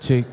Check.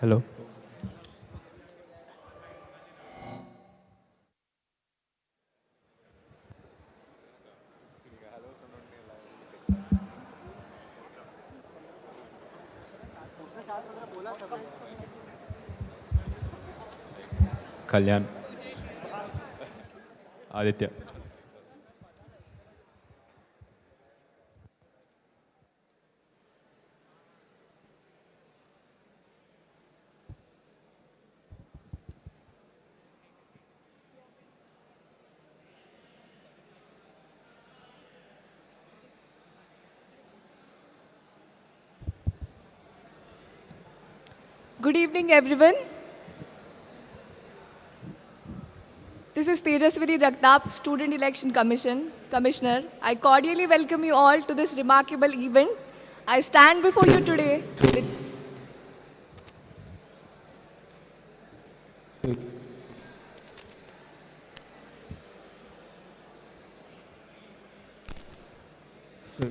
Hello. Kalyan. Aditya. Good evening, everyone. This is Tejaswini Jagtap, Student Election Commissioner. I cordially welcome you all to this remarkable event. I stand before you today with Check. Check.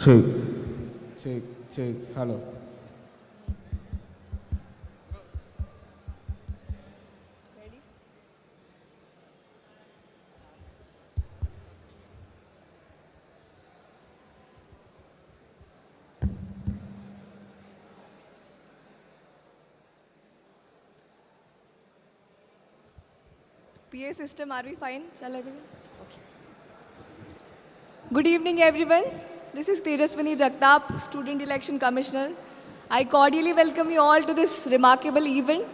Check. Check. Check. Hello. PA system. Are we fine? Shall I begin? Okay. Good evening, everyone. This is Tejaswini Jagtap, Student Election Commissioner. I cordially welcome you all to this remarkable event.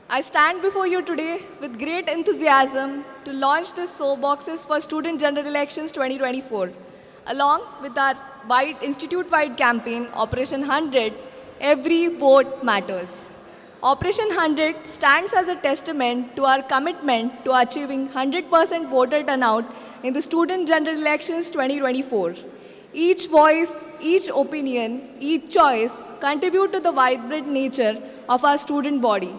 I stand before you today with great enthusiasm to launch the Soapboxes for Student General Elections 2024, along with our institute-wide campaign, Operation 100, Every Vote Matters. Operation 100 stands as a testament to our commitment to achieving 100% voter turnout in the Student General Elections 2024. Each voice, each opinion, each choice contribute to the vibrant nature of our student body.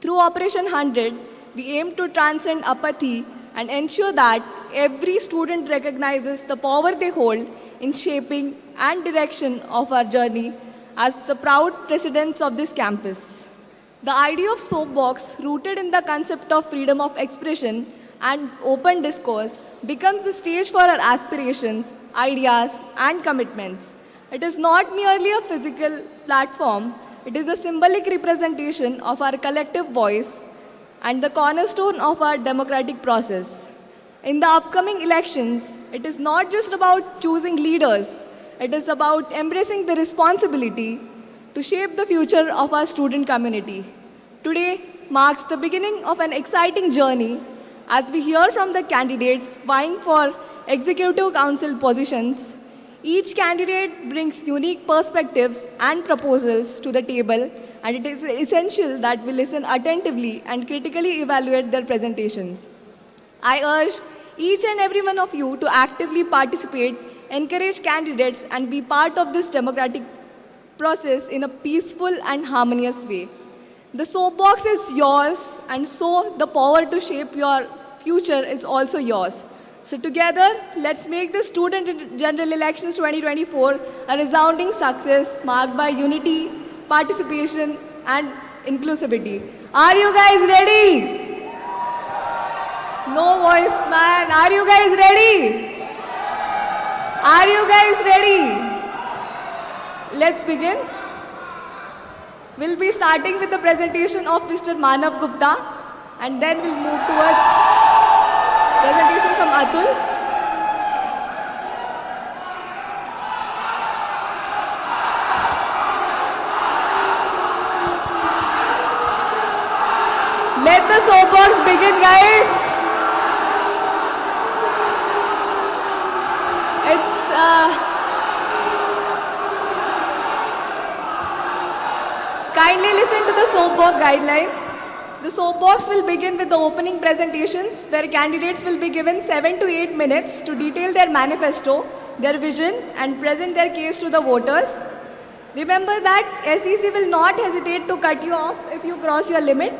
Through Operation 100, we aim to transcend apathy and ensure that every student recognizes the power they hold in shaping and direction of our journey as the proud residents of this campus. The idea of Soapbox, rooted in the concept of freedom of expression and open discourse, becomes the stage for our aspirations, ideas, and commitments. It is not merely a physical platform, it is a symbolic representation of our collective voice and the cornerstone of our democratic process. In the upcoming elections, it is not just about choosing leaders, it is about embracing the responsibility to shape the future of our student community. Today marks the beginning of an exciting journey as we hear from the candidates vying for executive council positions. Each candidate brings unique perspectives and proposals to the table, and it is essential that we listen attentively and critically evaluate their presentations. I urge each and every one of you to actively participate, encourage candidates, and be part of this democratic process in a peaceful and harmonious way. The soapbox is yours, and so the power to shape your future is also yours. So together, let's make the Student General Elections 2024 a resounding success marked by unity, participation, and inclusivity. Are you guys ready? No voice, man. Are you guys ready? Are you guys ready? Let's begin. We'll be starting with the presentation of Mr. Manav Gupta, and then we'll move towards presentation from Atul. Let the soapbox begin, guys. Kindly listen to the soapbox guidelines. The soapbox will begin with the opening presentations, where candidates will be given 7 to 8 minutes to detail their manifesto, their vision, and present their case to the voters. Remember that SEC will not hesitate to cut you off if you cross your limit.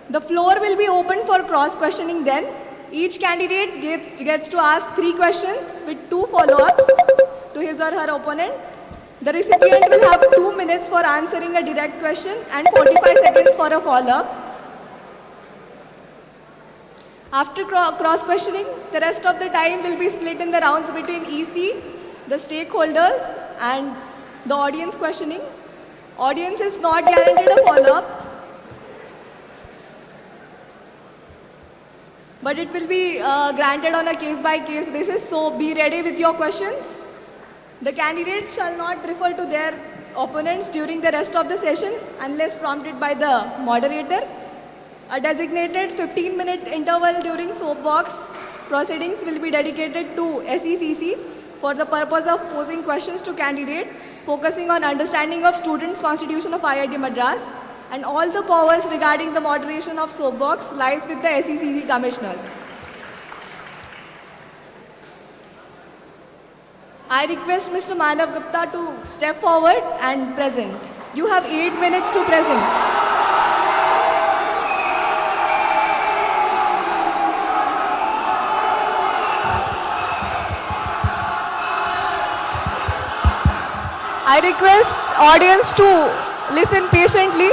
The floor will be open for cross-questioning then. Each candidate gets to ask 3 questions with 2 follow-ups to his or her opponent. The recipient will have 2 minutes for answering a direct question and 45 seconds for a follow-up. After cross-questioning, the rest of the time will be split in the rounds between EC, the stakeholders, and the audience questioning. Audience is not guaranteed a follow-up, but it will be granted on a case-by-case basis, so be ready with your questions. The candidates shall not refer to their opponents during the rest of the session unless prompted by the moderator. A designated 15-minute interval during soapbox proceedings will be dedicated to SECC for the purpose of posing questions to candidate, focusing on understanding of students' constitution of IIT Madras, and all the powers regarding the moderation of soapbox lies with the SECC commissioners. I request Mr. Manav Gupta to step forward and present. You have 8 minutes to present. I request audience to listen patiently.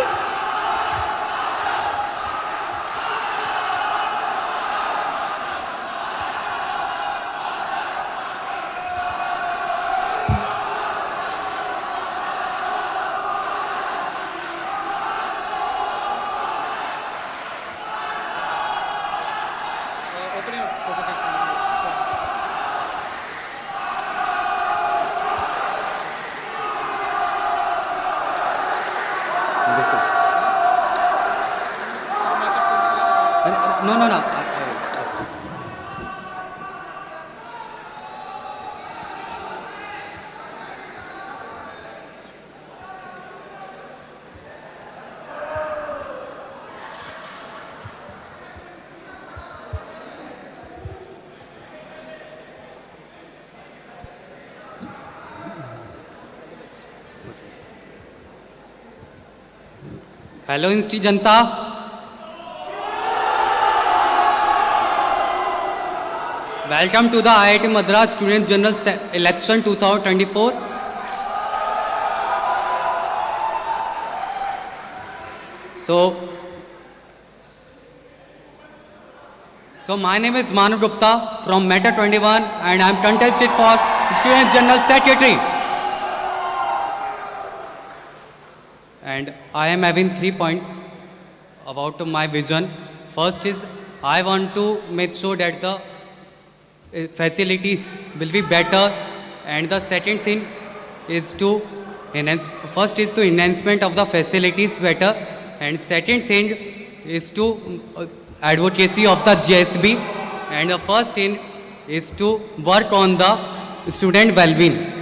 No. Hello, Insti Janta. Welcome to the IIT Madras Student General Election 2024. So my name is Manav Gupta from Meta 21 and I am contested for Student General Secretary. And I am having 3 points about my vision. First is I want to make sure that the facilities will be better, and the second thing is to enhance. First is to enhancement of the facilities better, and second thing is to advocacy of the GSB, and the first thing is to work on the student well-being.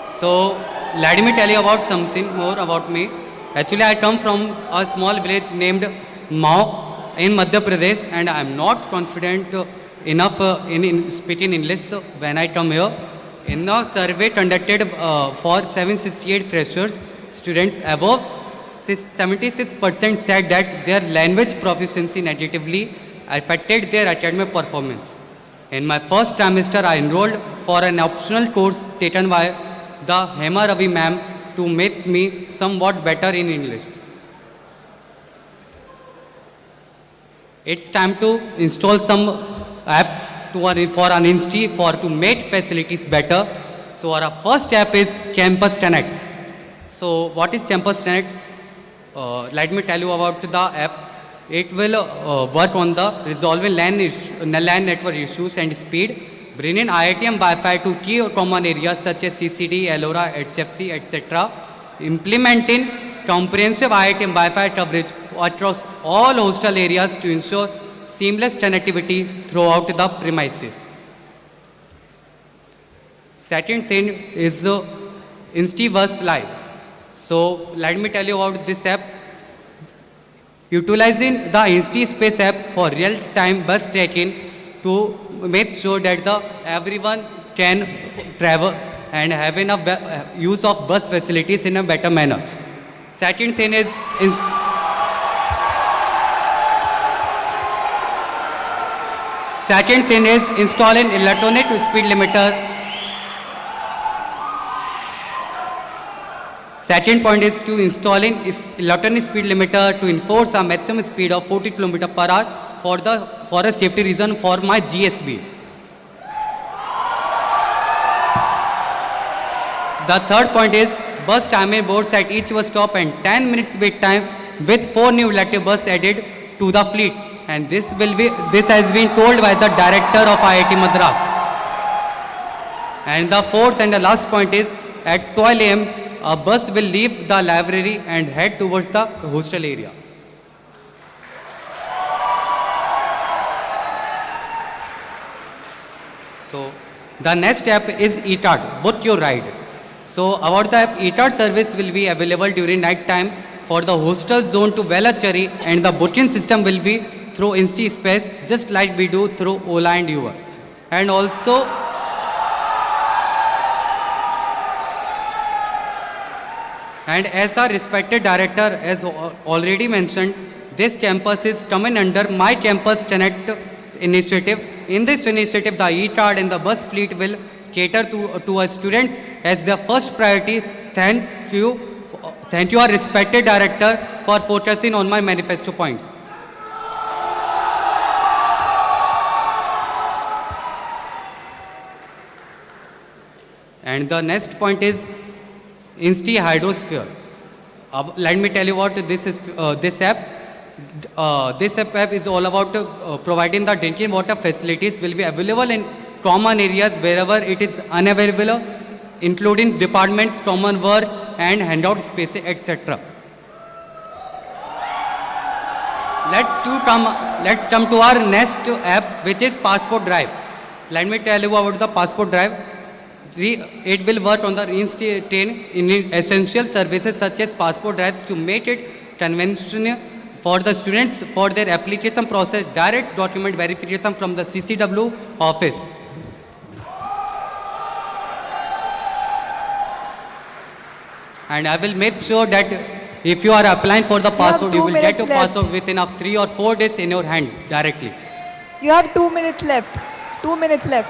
So let me tell you about something more about me. Actually, I come from a small village named Mao in Madhya Pradesh, and I am not confident enough in speaking English when I come here. In a survey conducted for 768 freshers students, above 76% said that their language proficiency negatively affected their academic performance. In my first trimester, I enrolled for an optional course taken by the Hema Ravi ma'am to make me somewhat better in English. It's time to install some apps for an institute to make facilities better. So our first app is Campus Connect. So what is Campus Connect? Let me tell you about the app. It will work on the resolving LAN network issues and speed, bringing IIT and Wi-Fi to key common areas such as CCD, LoRa, HFC, etc. Implementing comprehensive IIT and Wi-Fi coverage across all hostel areas to ensure seamless connectivity throughout the premises. Second thing is InstiBus Live. So let me tell you about this app. Utilizing the InstiSpace app for real-time bus tracking to make sure that everyone can travel and have enough use of bus facilities in a better manner. Second thing is installing electronic speed limiter. Second point is to installing electronic speed limiter to enforce a maximum speed of 40 km per hour for a safety reason for my GSB. The third point is bus timing boards at each bus stop and 10 minutes wait time with 4 new electric buses added to the fleet. And this has been told by the director of IIT Madras. And the fourth and the last point is at 12 am, a bus will leave the library and head towards the hostel area. So the next app is eCard, book your ride. So about the app, eCard service will be available during night time for the hostel zone to Velachery, and the booking system will be through InstiSpace, just like we do through Ola and Uber. And also, and as our respected director has already mentioned, this campus is coming under My Campus Connect initiative. In this initiative, the e-card and the bus fleet will cater to our students as their first priority. Thank you, our respected director, for focusing on my manifesto points. And the next point is Insti Hydrosphere. Let me tell you what this is. This app. This app is all about providing the drinking water facilities will be available in common areas wherever it is unavailable, including departments, common work, and handout spaces, etc. Let's come to our next app, which is Passport Drive. Let me tell you about the Passport Drive. It will work on the instant in essential services such as passport drives to make it convenient for the students for their application process, direct document verification from the CCW office. And I will make sure that if you are applying for the passport, you will get your passport within 3 or 4 days in your hand directly. You have 2 minutes left. 2 minutes left.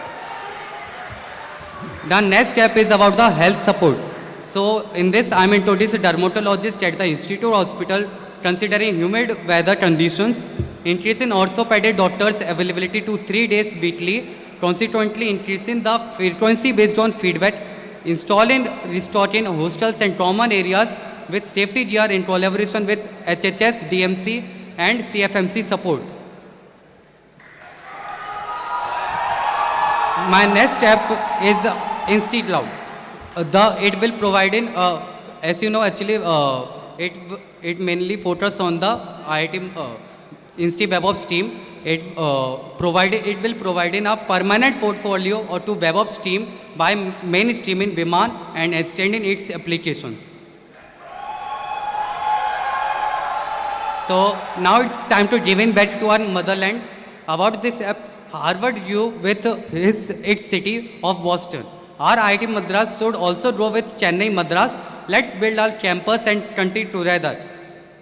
The next step is about the health support. So in this, I am introduced a dermatologist at the Institute Hospital, considering humid weather conditions, increasing orthopedic doctors' availability to 3 days weekly, consequently increasing the frequency based on feedback, installing restocking hostels and common areas with safety gear in collaboration with HHS, DMC and CFMC support. My next step is InstiCloud. It will provide as you know, actually, it mainly focuses on the IIT Insti DevOps team. It will provide in a permanent portfolio or to DevOps team by mainstreaming Viman and extending its applications. So now it's time to give in back to our motherland. About this app, Harvard grew with its city of Boston. Our IIT Madras should also grow with Chennai Madras. Let's build our campus and country together.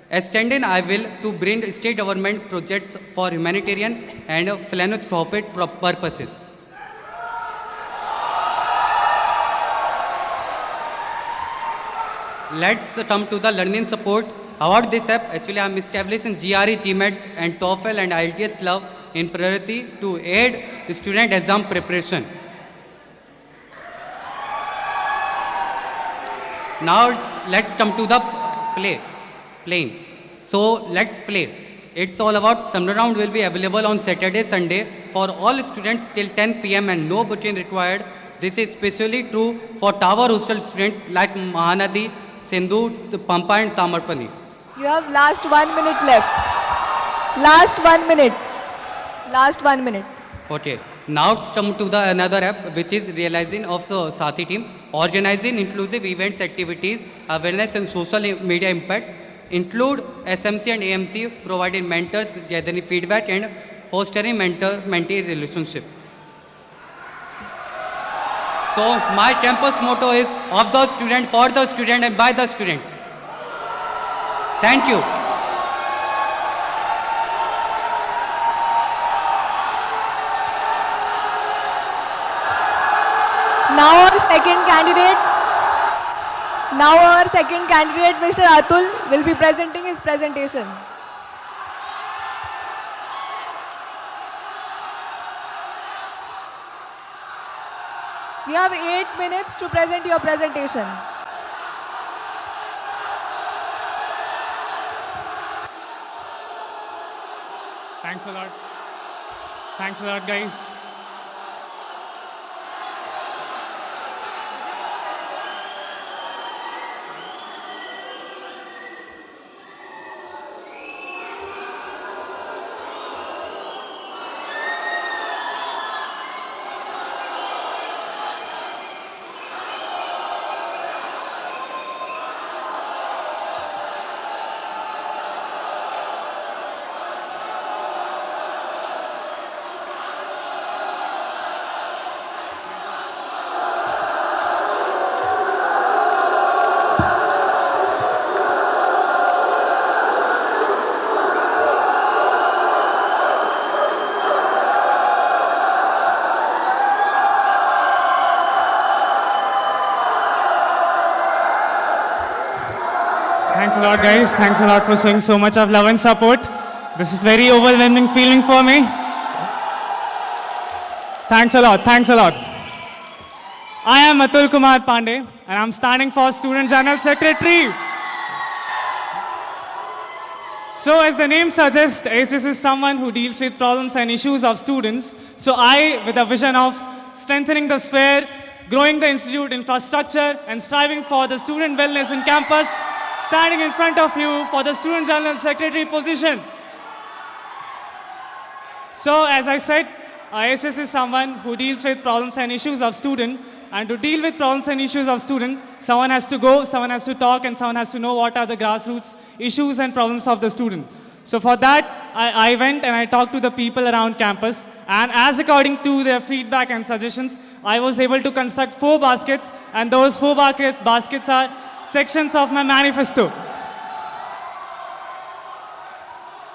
Extending I will to bring state government projects for humanitarian and philanthropic purposes. Let's come to the learning support. About this app, actually I am establishing GRE, GMAT and TOEFL and IELTS club in priority to aid student exam preparation. Now let's come to the playing. So let's play. It's all about summer round will be available on Saturday, Sunday for all students till 10 p.m. and no booking required. This is especially true for Tower hostel students like Mahanadi, Sindhu, Pampa and Tamarpani. You have last 1 minute left. Last 1 minute. Last 1 minute. Okay. Now let's come to the another app which is realizing of the Sathi team, organizing inclusive events, activities, awareness and social media impact, include SMC and AMC, providing mentors, gathering feedback and fostering mentee relationships. So my campus motto is of the student, for the student and by the students. Thank you. Now our second candidate, Mr. Atul, will be presenting his presentation. You have 8 minutes to present your presentation. Thanks a lot. Thanks a lot, guys. Thanks a lot, guys. Thanks a lot for showing so much of love and support. This is very overwhelming feeling for me. Thanks a lot. Thanks a lot. I am Atul Kumar Pandey, and I'm standing for Student General Secretary. So, as the name suggests, ACS is someone who deals with problems and issues of students. So, I, with a vision of strengthening the sphere, growing the institute infrastructure, and striving for the student wellness in campus, standing in front of you for the Student General Secretary position. So, as I said, ISS is someone who deals with problems and issues of student, and to deal with problems and issues of student, someone has to go, someone has to talk, and someone has to know what are the grassroots issues and problems of the student. So for that, I went and I talked to the people around campus, and as according to their feedback and suggestions, I was able to construct 4 baskets, and those 4 baskets are sections of my manifesto.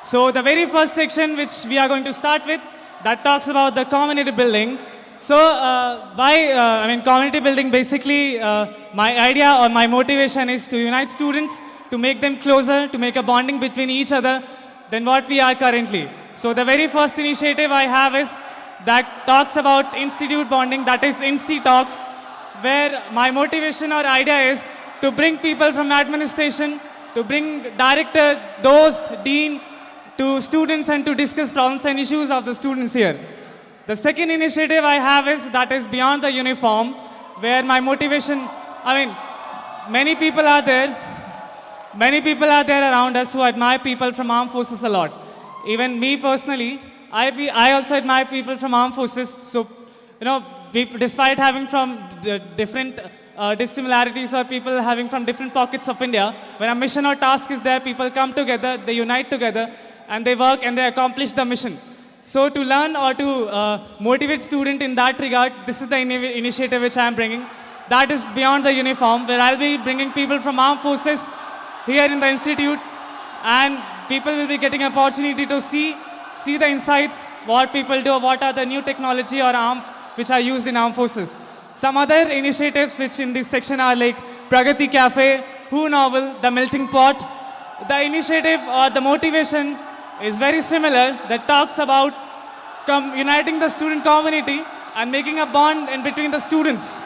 So the very first section which we are going to start with, that talks about the community building. So community building, basically my idea or my motivation is to unite students, to make them closer, to make a bonding between each other than what we are currently. So the very first initiative I have is that talks about institute bonding, that is Insti Talks, where my motivation or idea is to bring people from administration, to bring director, dost, dean, to students and to discuss problems and issues of the students here. The second initiative I have is that is Beyond the Uniform, where my motivation, many people are there. Many people are there around us who admire people from armed forces a lot. Even me personally, I also admire people from armed forces. So, despite having from different dissimilarities or people having from different pockets of India, when a mission or task is there, people come together, they unite together, and they work and they accomplish the mission. So to learn or to motivate student in that regard, this is the initiative which I am bringing. That is beyond the uniform, where I'll be bringing people from armed forces here in the institute, and people will be getting an opportunity to see the insights, what people do, what are the new technology or which are used in armed forces. Some other initiatives which in this section are like Pragati Cafe, Who Novel, The Melting Pot. The initiative or the motivation is very similar, that talks about uniting the student community and making a bond in between the students.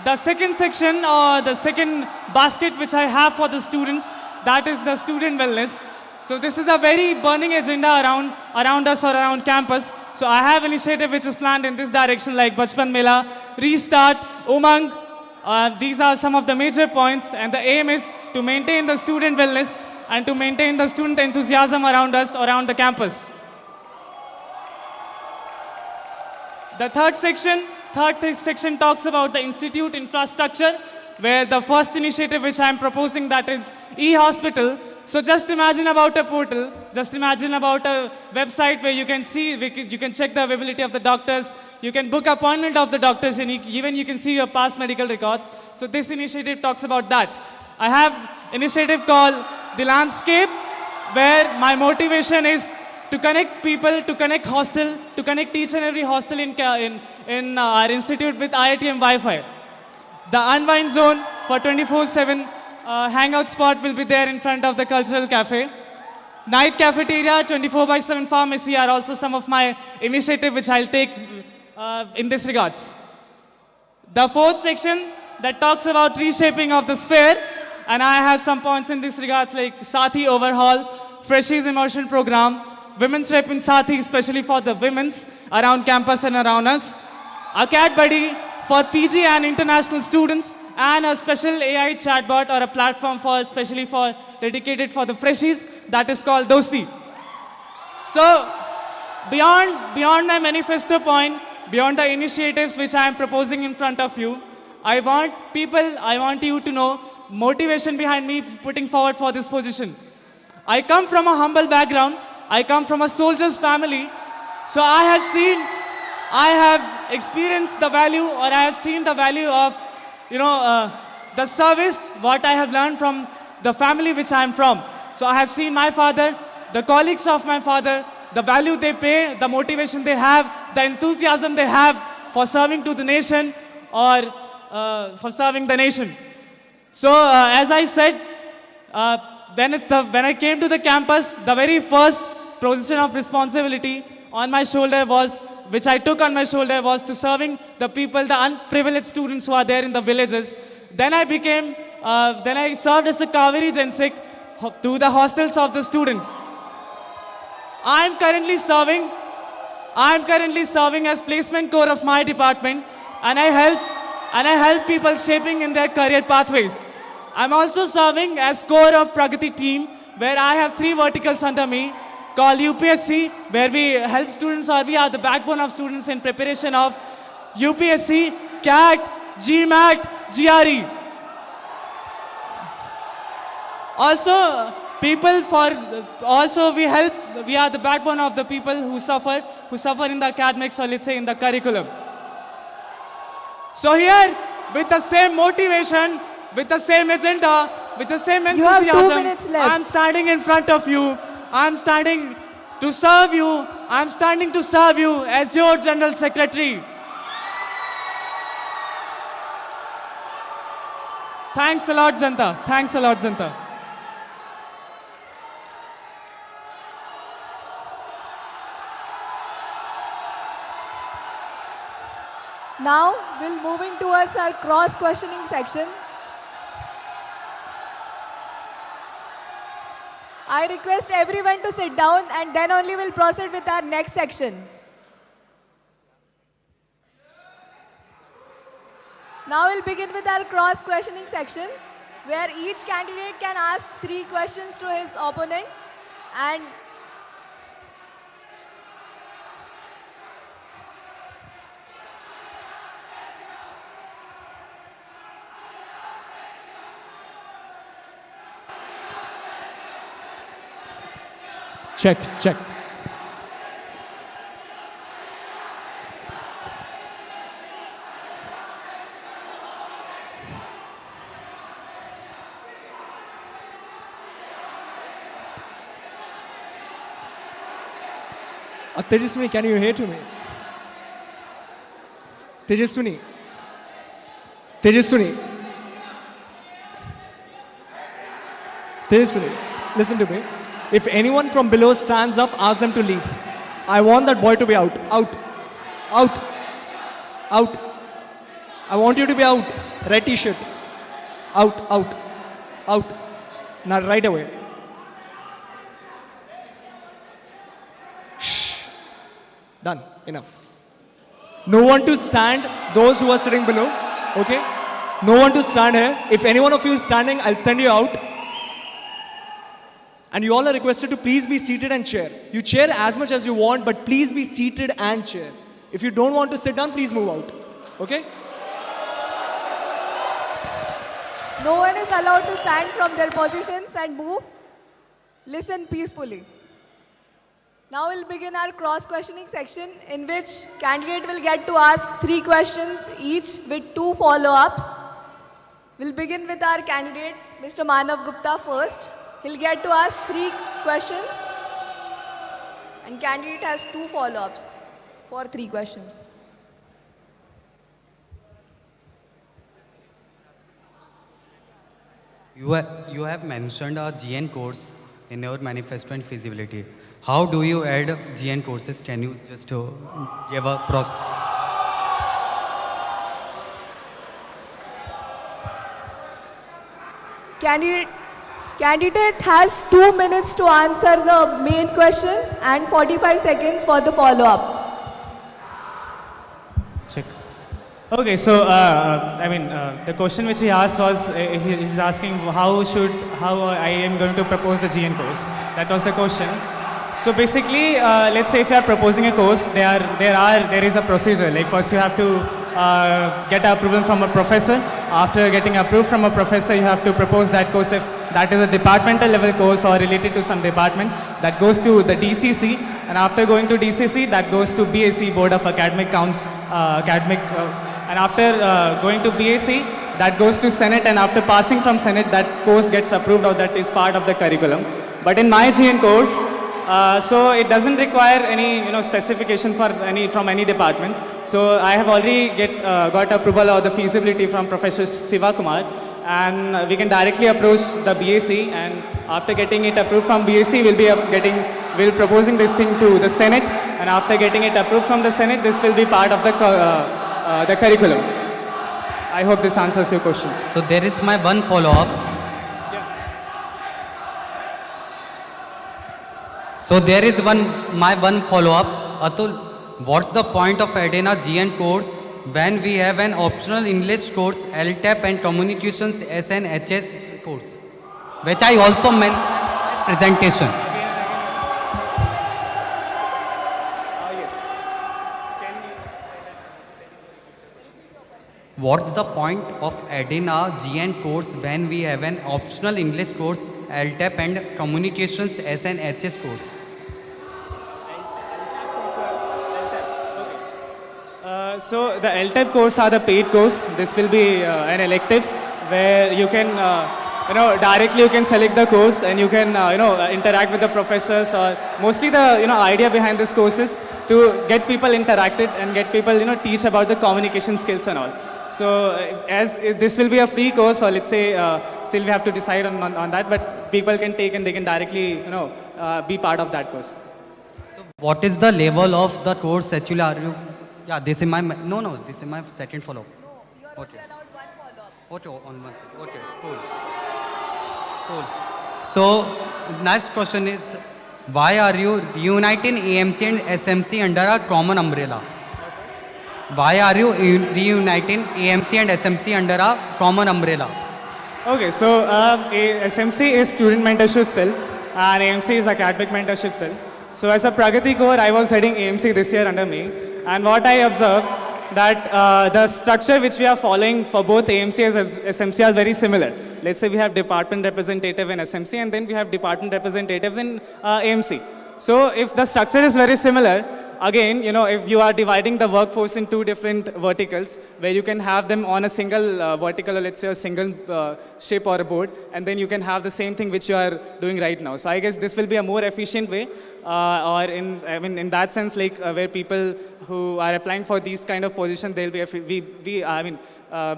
The second section or the second basket which I have for the students, that is the student wellness. So this is a very burning agenda around us or around campus. So I have initiative which is planned in this direction, like Bachpan Mela, Restart, Umang. These are some of the major points, and the aim is to maintain the student wellness and to maintain the student enthusiasm around us, around the campus. The third section talks about the institute infrastructure, where the first initiative which I am proposing, that is e-hospital. So just imagine about a portal, just imagine about a website where you can see, you can check the availability of the doctors, you can book appointment of the doctors, and even you can see your past medical records. So this initiative talks about that. I have initiative called The Landscape, where my motivation is to connect people, to connect hostel, to connect each and every hostel in our institute with IIT and Wi-Fi. The unwind zone for 24/7 hangout spot will be there in front of the cultural cafe. Night cafeteria, 24/7 pharmacy are also some of my initiative which I'll take in this regards. The fourth section that talks about reshaping of the sphere, and I have some points in this regards, like Sathi overhaul, Freshies immersion program, women's rep in Sathi, especially for the women's around campus and around us, Acad Buddy for PG and international students, and a special AI chatbot or a platform especially for dedicated for the freshies, that is called Dosti. So beyond my manifesto point, beyond the initiatives which I am proposing in front of you, I want you to know motivation behind me putting forward for this position. I come from a humble background. I come from a soldier's family. So I have experienced the value, or I have seen the value of, the service, what I have learned from the family which I am from. So I have seen my father, the colleagues of my father, the value they pay, the motivation they have, the enthusiasm they have for serving to the nation or for serving the nation. So as I said, when I came to the campus, the very first position of responsibility on my shoulder which I took on my shoulder was to serving the people, the unprivileged students who are there in the villages. Then I served as a Kaveri Gensik to the hostels of the students. I am currently serving as placement core of my department, and I help people shaping in their career pathways. I'm also serving as core of Pragati team, where I have 3 verticals under me, called UPSC, where we help students, or we are the backbone of students in preparation of UPSC, CAT, GMAT, GRE. Also, we are the backbone of the people who suffer in the academics, or let's say in the curriculum. So here, with the same motivation, with the same agenda, with the same You have 2 enthusiasm, minutes left. I'm standing in front of you. I'm standing to serve you. I'm standing to serve you as your General Secretary. Thanks a lot, Janta. Thanks a lot, Janta. Now we'll moving towards our cross-questioning section. I request everyone to sit down, and then only we'll proceed with our next section. Now we'll begin with our cross-questioning section, where each candidate can ask 3 questions to his opponent, and Check, check. Tejaswini, can you hear to me? Tejaswini. Tejaswini. Tejaswini, listen to me. If anyone from below stands up, ask them to leave. I want that boy to be out. Out. Out. Out. I want you to be out. Red t-shirt. Out. Out. Out. Now right away. Shh. Done. Enough. No one to stand, those who are sitting below. Okay? No one to stand here. If any one of you is standing, I'll send you out. And you all are requested to please be seated and chair. You chair as much as you want, but please be seated and chair. If you don't want to sit down, please move out. Okay? no one is allowed to stand from their positions and move. Listen peacefully. Now we'll begin our cross-questioning section, in which candidate will get to ask 3 questions each with 2 follow-ups. We'll begin with our candidate, Mr. Manav Gupta first. He'll get to ask 3 questions, and candidate has 2 follow-ups for 3 questions. You have mentioned a GN course in your manifesto and feasibility. How do you add GN courses? Can you just give a process? Candidate has 2 minutes to answer the main question and 45 seconds for the follow-up. Check. Okay, so the question which he asked was, he's asking how I am going to propose the GN course. That was the question. So basically, let's say if you are proposing a course, there is a procedure. Like first you have to get approval from a professor. After getting approved from a professor, you have to propose that course. If that is a departmental level course or related to some department, that goes to the DCC. And after going to DCC, that goes to BAC, Board of Academic Counts, and after going to BAC, that goes to Senate. And after passing from Senate, that course gets approved, or that is part of the curriculum. But in my GN course, so it doesn't require any specification from any department. So I have already got approval of the feasibility from Professor Siva Kumar, and we can directly approach the BAC. And after getting it approved from BAC, we'll proposing this thing to the Senate. And after getting it approved from the Senate, this will be part of the curriculum. I hope this answers your question. So there is my one follow-up. So there is my one follow-up. Atul, what's the point of adding a GN course when we have an optional English course, LTAP and communications as an HS course, which I also mentioned in my presentation. What's the point of adding a GN course when we have an optional English course, LTAP and communications as an HS course? So the LTAP course are the paid course. This will be an elective where you can, directly you can select the course, and you can, interact with the professors. Or mostly the, idea behind this course is to get people interacted and get people, teach about the communication skills and all. So as this will be a free course, or let's say, still we have to decide on that, but people can take and they can directly, be part of that course. So what is the level of the course actually? Are you? Yeah, this is my, this is my second follow-up. No, you are only allowed 1 follow-up. Okay, on one. Okay, cool. Cool. So, next question is, why are you reuniting AMC and SMC under a common umbrella? why are you reuniting AMC and SMC under a common umbrella? Okay, so SMC is student mentorship cell and AMC is academic mentorship cell. So as a Pragati core, I was heading AMC this year under me, and what I observed that the structure which we are following for both AMC and SMC is very similar. Let's say we have department representative in SMC and then we have department representatives in AMC. So if the structure is very similar, again, if you are dividing the workforce in two different verticals, where you can have them on a single vertical, or let's say a single ship or a board, and then you can have the same thing which you are doing right now. So I guess this will be a more efficient way, or in that sense, like where people who are applying for these kind of positions, they'll be,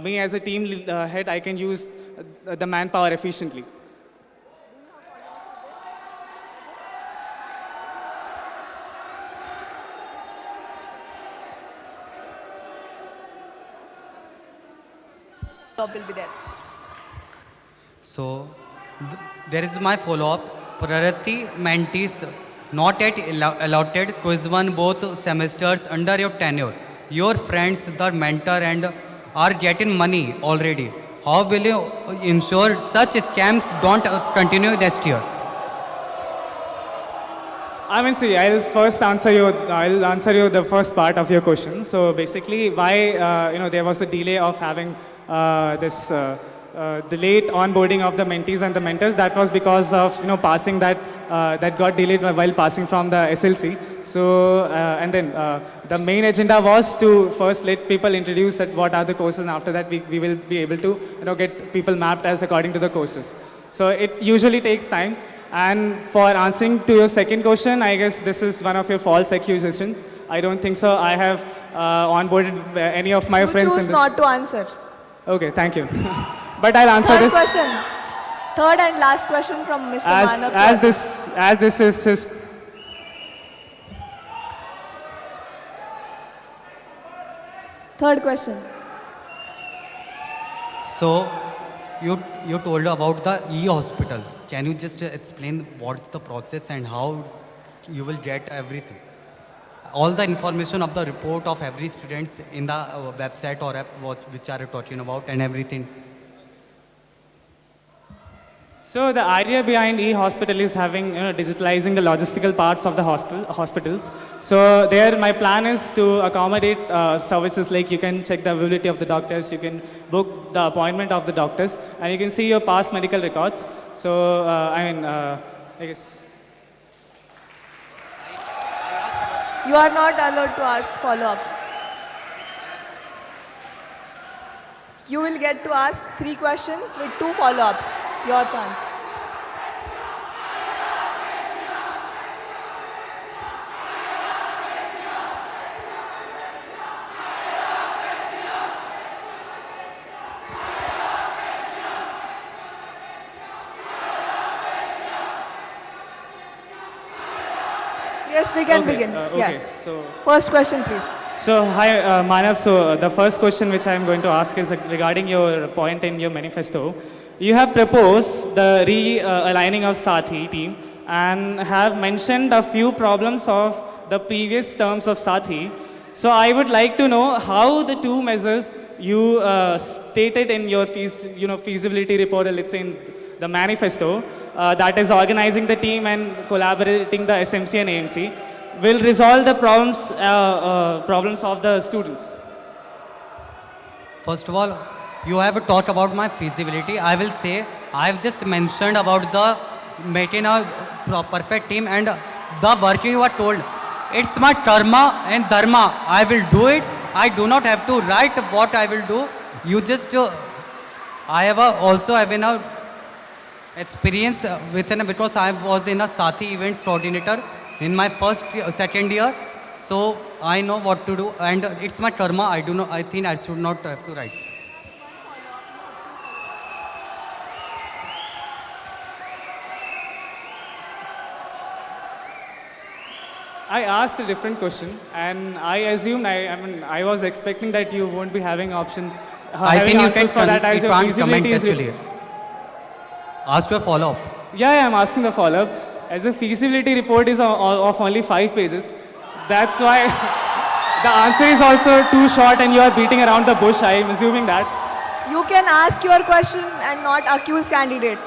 me as a team head, I can use the manpower efficiently. Job will be there. So there is my follow-up. Priority mentees not yet allotted quiz 1 both semesters under your tenure. Your friends, the mentor, and are getting money already. How will you ensure such scams don't continue next year? See, I'll answer you the first part of your question. So basically, why there was a delay of having the late onboarding of the mentees and the mentors. That was because of passing that got delayed while passing from the SLC. So and then the main agenda was to first let people introduce that what are the courses, and after that we will be able to get people mapped as according to the courses. So it usually takes time. And for answering to your second question, I guess this is one of your false accusations. I don't think so. I have onboarded any of my friends. You choose not to answer. Okay, thank you. But I'll answer Third this. question. Third and last question from Mr. Manav. As this is his. Third question. So you told about the e-hospital. Can you just explain what's the process and how you will get everything? All the information of the report of every students in the website or app which are talking about and everything. So the idea behind e-hospital is having digitalizing the logistical parts of the hospitals. So there my plan is to accommodate services like you can check the availability of the doctors, you can book the appointment of the doctors, and you can see your past medical records. So I guess. You are not allowed to ask follow-up. You will get to ask 3 questions with 2 follow-ups. Your chance. Yes, we can begin. Okay, Yeah. so. First question, please. So hi Manav, so the first question which I am going to ask is regarding your point in your manifesto. You have proposed the realigning of Sathi team and have mentioned a few problems of the previous terms of Sathi. So I would like to know how the 2 measures you stated in your feasibility report, or let's say in the manifesto, that is organizing the team and collaborating the SMC and AMC, will resolve the problems of the students. First of all, you have talked about my feasibility. I will say I have just mentioned about the making a perfect team and the work you are told. It's my karma and dharma. I will do it. I do not have to write what I will do. You just I have also have an experience because I was in a Sathi events coordinator in my second year. So I know what to do and it's my karma. I think I should not have to write. I asked a different question, and I assumed, I was expecting that you won't be having option. I think you answers for that as you your can't comment feasibility is actually. Ask your follow-up. Yeah, I'm asking the follow-up. As a feasibility report is of only 5 pages, that's why The answer is also too short and you are beating around the bush. I am assuming that. You can ask your question and not accuse candidate.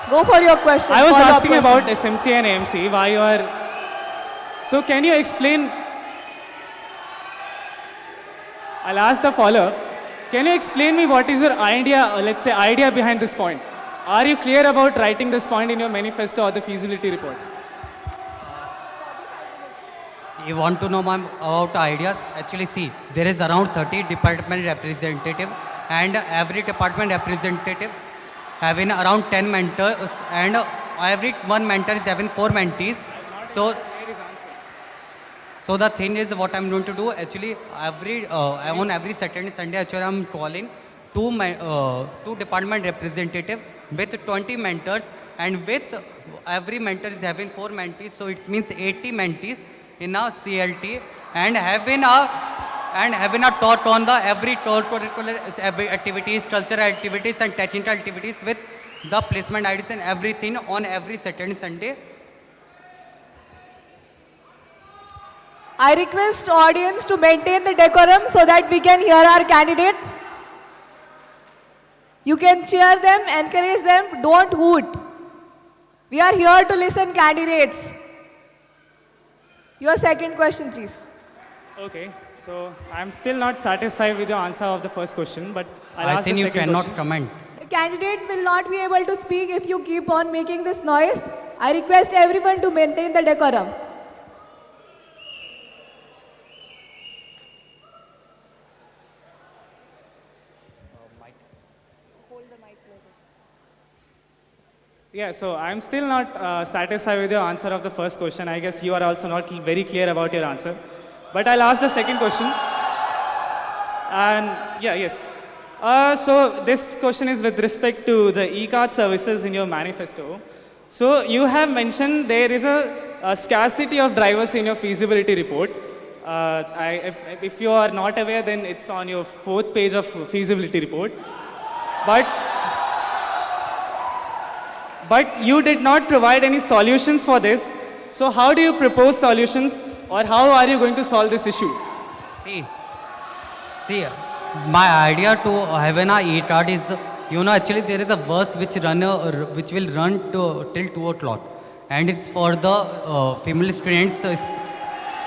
Go for your question. I was follow-up asking question. about SMC and AMC, why you are... So can you explain... I'll ask the follow-up. Can you explain me what is your idea, or let's say idea behind this point? Are you clear about writing this point in your manifesto or the feasibility report? You want to know about ideas? Actually, see, there is around 30 department representative, and every department representative having around 10 mentors, and every one mentor is having 4 mentees. So the thing is, what I'm going to do, actually, on every Saturday, Sunday, actually, I'm calling two department representative with 20 mentors, and with every mentor is having 4 mentees, so it means 80 mentees in a CLT, and having a talk on the every curricular every activities, cultural activities, and technical activities with the placement IDs and everything on every Saturday, Sunday. I request audience to maintain the decorum so that we can hear our candidates. You can cheer them, encourage them, don't hoot. We are here to listen candidates. Your second question, please. Okay, so I'm still not satisfied with your answer of the first question, but I'll I ask think the you second cannot question. comment. The candidate will not be able to speak if you keep on making this noise. I request everyone to maintain the decorum. Yeah, so I'm still not satisfied with your answer of the first question. I guess you are also not very clear about your answer. But I'll ask the second question. And yeah, yes. So this question is with respect to the e-card services in your manifesto. So you have mentioned there is a scarcity of drivers in your feasibility report. If you are not aware, then it's on your 4th page of feasibility report. But you did not provide any solutions for this. So how do you propose solutions, or how are you going to solve this issue? See, my idea to have an e-card is, actually there is a bus which will run till 2 o'clock, and it's for the female students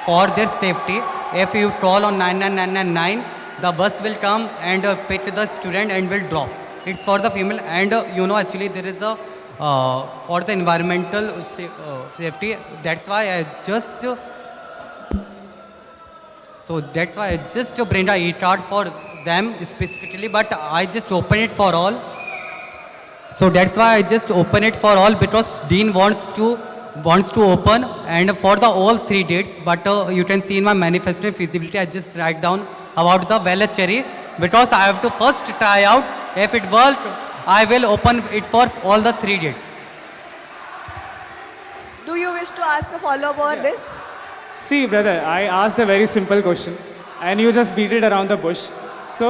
for their safety. If you call on 99999, the bus will come and pick the student and will drop. It's for the female, and actually there is a for the environmental safety. That's why I just bring a e-card for them specifically, but I just open it for all. So that's why I just open it for all, because Dean wants to open and for the all 3 dates. But you can see in my manifesto feasibility, I just write down about the Velachery, because I have to first try out. If it works, I will open it for all the 3 dates. Do you wish to ask a follow-up over this? See, brother, I asked a very simple question, and you just beat it around the bush. So,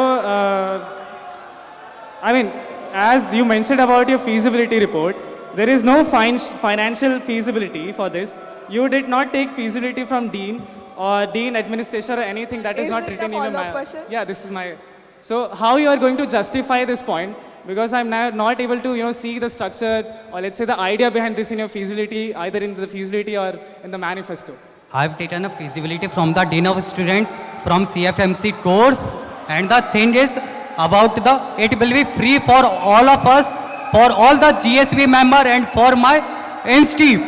as you mentioned about your feasibility report, there is no financial feasibility for this. You did not take feasibility from Dean or Dean administration or anything that is not it written a in your follow-up question? Yeah, this is my... So, how you are going to justify this point? Because I'm now not able to, see the structure, or let's say the idea behind this in your feasibility, either in the feasibility or in the manifesto. I've taken a feasibility from the Dean of Students from CFMC course, and the thing is about it will be free for all of us, for all the GSV member and for my institute.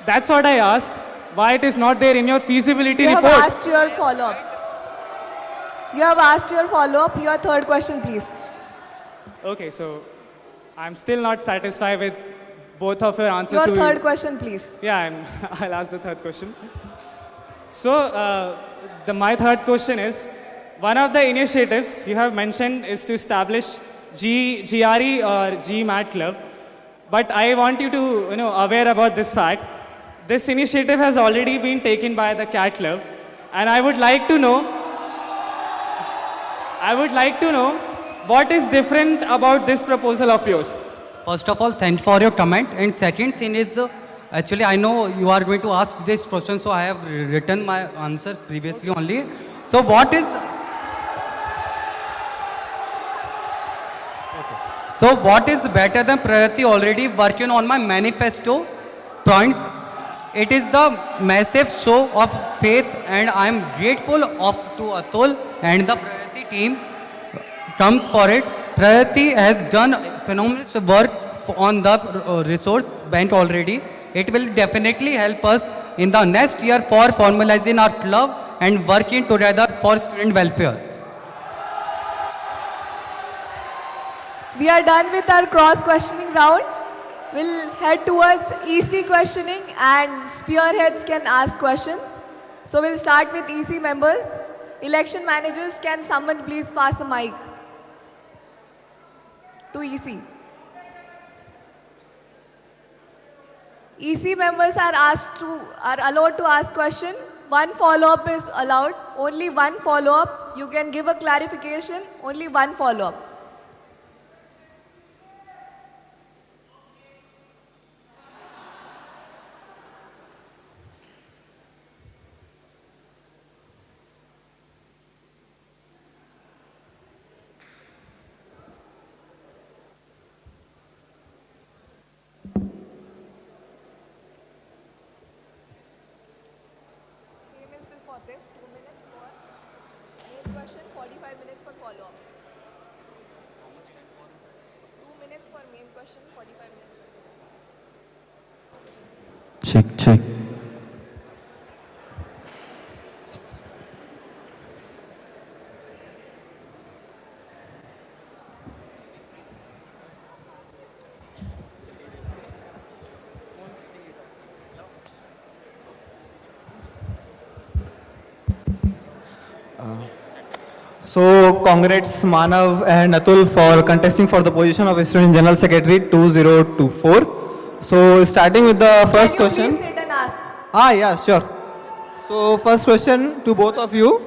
That's what I asked. Why it is not there in your feasibility You report? have asked your follow-up. You have asked your follow-up. Your third question, please. Okay, so I'm still not satisfied with both of your answers. Your to third question, please. Yeah, I'll ask the third question. So, my third question is, one of the initiatives you have mentioned is to establish GRE or GMAT club. But I want you to, aware about this fact. This initiative has already been taken by the CAT club, and I would like to know what is different about this proposal of yours. First of all, thank you for your comment. And second thing is, Actually, I know you are going to ask this question, so I have written my answer previously only. So what is better than Pragati already working on my manifesto points? It is the massive show of faith, and I am grateful to Atul and the Pragati team comes for it. Pragati has done phenomenal work on the resource bank already. It will definitely help us in the next year for formalizing our club and working together for student welfare. We are done with our cross questioning round. We'll head towards EC questioning and spearheads can ask questions. So we'll start with EC members. Election managers, can someone please pass a mic to EC? EC members are allowed to ask question. One follow-up is allowed. Only one follow-up. You can give a clarification. Only one follow-up. For this, 2 minutes for main question, 45 minutes for follow-up. 2 minutes for main question, 45 minutes for follow-up. Check. So congrats Manav and Atul for contesting for the position of Student General Secretary 2024. So starting with the first Can you question. please sit and ask? Yeah, sure. So first question to both of you.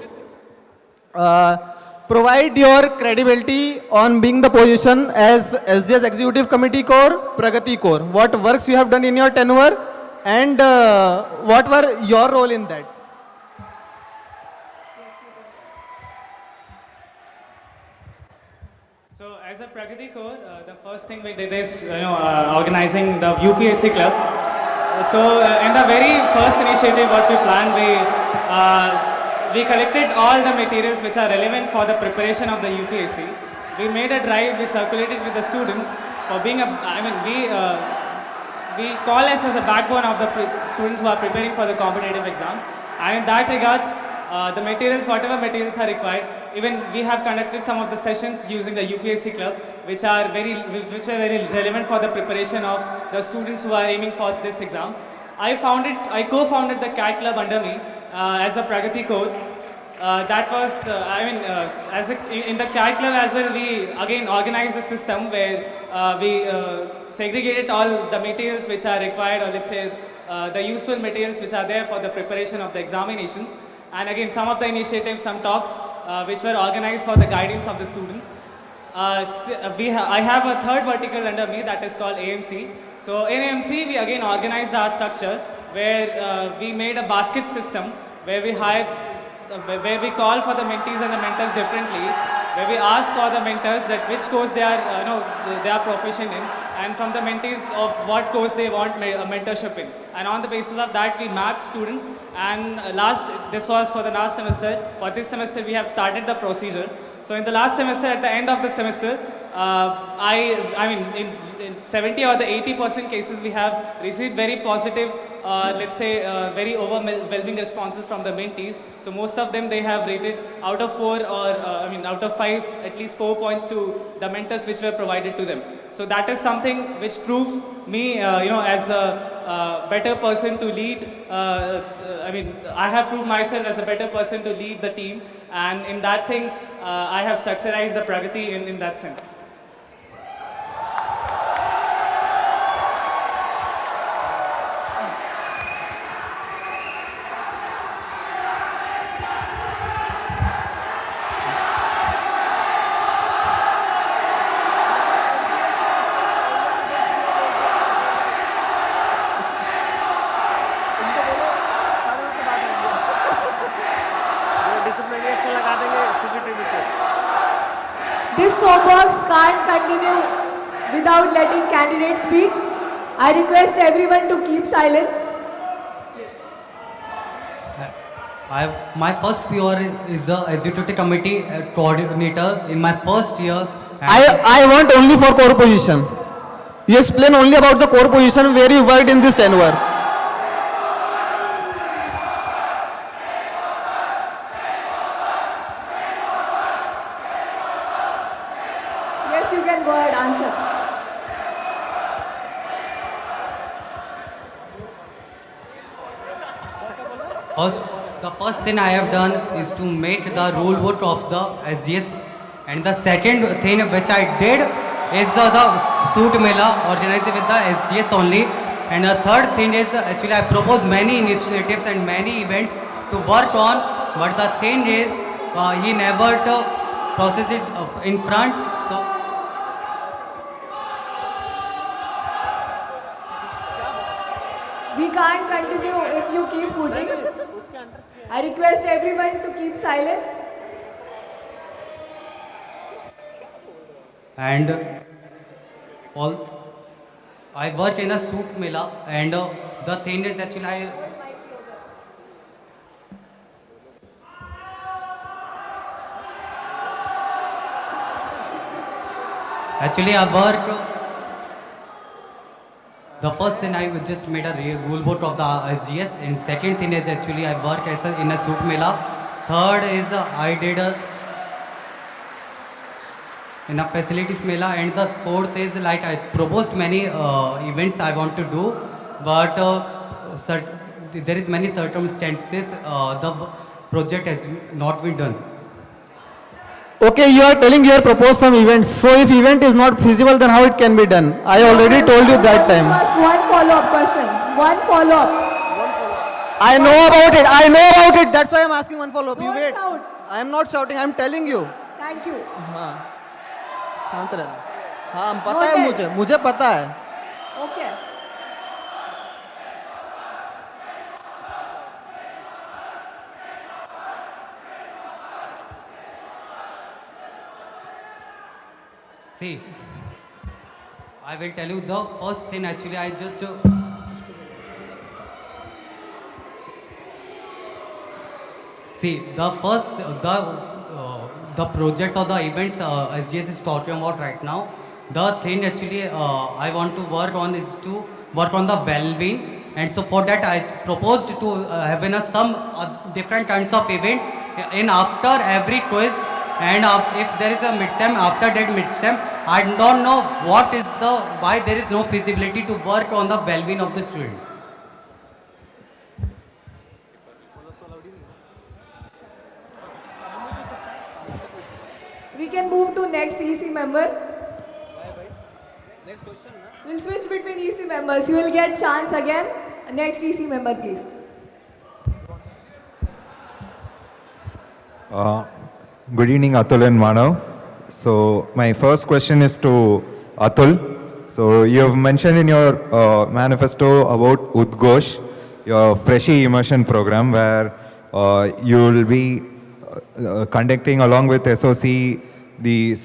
Provide your credibility on being the position as SGS Executive Committee Core, Pragati Core. What works you have done in your tenure and what were your role in that? So as a Pragati Core, the first thing we did is organizing the UPSC club. In the very first initiative what we planned, we collected all the materials which are relevant for the preparation of the UPSC. We made a drive, we circulated with the students for being we call us as a backbone of the students who are preparing for the competitive exams. And in that regards, the materials, whatever materials are required, even we have conducted some of the sessions using the UPSC club, which are very relevant for the preparation of the students who are aiming for this exam. I co-founded the CAT club under me as a Pragati Core. That was, in the CAT club as well, we again organized the system where we segregated all the materials which are required, or let's say the useful materials which are there for the preparation of the examinations. And again, some of the initiatives, some talks which were organized for the guidance of the students. I have a third vertical under me that is called AMC. So in AMC, we again organized our structure where we made a basket system where we where we call for the mentees and the mentors differently, where we ask for the mentors that which course they are proficient in, and from the mentees of what course they want mentorship in. And on the basis of that, we mapped students. And this was for the last semester. For this semester, we have started the procedure. So in the last semester, at the end of the semester, in 70 or the 80% cases, we have received very positive, very overwhelming responses from the mentees. So most of them, they have rated out of 4 or out of 5, at least 4 points to the mentors which were provided to them. So that is something which proves me, as a better person to lead. I have proved myself as a better person to lead the team, and in that thing, I have structurized the Pragati in that sense. Soapbox can't continue without letting candidates speak. I request everyone to keep silence. My first PR is the executive committee coordinator in my first year. I want only for core position. You explain only about the core position where you worked in this tenure. Yes, you can go ahead, answer. The first thing I have done is to make the rule book of the SGS, and the second thing which I did is the suit mela organized with the SGS only, and the third thing is actually I propose many initiatives and many events to work on, but the thing is he never process it in front. So We can't continue if you keep hooting. I request everyone to keep silence. and all I work in a suit mela, and the thing is actually I work. The first thing I just made a rule book of the SGS, and second thing is actually I work in a suit mela. Third is I did in a facilities mela, and the fourth is like I proposed many events I want to do, but there is many circumstances the project has not been done. Okay, you are telling you have proposed some events. So if event is not feasible, then how it can be done? I already told you that time. Just one follow-up question. One follow-up. I know about it. I know about it. That's why I'm asking one follow-up. You Don't wait. shout. I am not shouting. I am telling you. Thank you. हाँ, शांत रहना. हाँ, पता है Noted. मुझे पता है. Okay. See, I will tell you the first thing actually I just see the projects or the events SGS is talking about right now. The thing actually I want to work on is to work on the well-being, and so for that I proposed to have some different kinds of event in after every quiz, and if there is a mid-sem, after that mid-sem, I don't know why there is no feasibility to work on the well-being of the students. We can move to next EC member. We'll switch between EC members. You will get chance again. Next EC member, please. Good evening, Atul and Manav. So my first question is to Atul. So you have mentioned in your manifesto about Udghosh, your Freshie Immersion program, where you will be conducting along with SOC the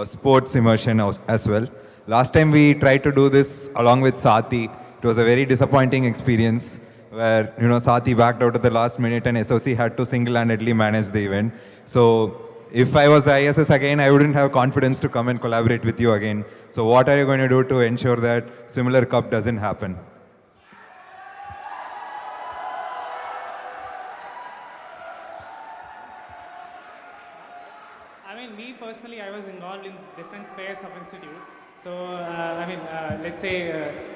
sports immersion as well. Last time we tried to do this along with Sati. It was a very disappointing experience where, Sati backed out at the last minute and SOC had to single-handedly manage the event. So if I was the ISS again, I wouldn't have confidence to come and collaborate with you again. So what are you going to do to ensure that similar cup doesn't happen? I mean, me personally, I was involved in different spheres of institute. So, let's say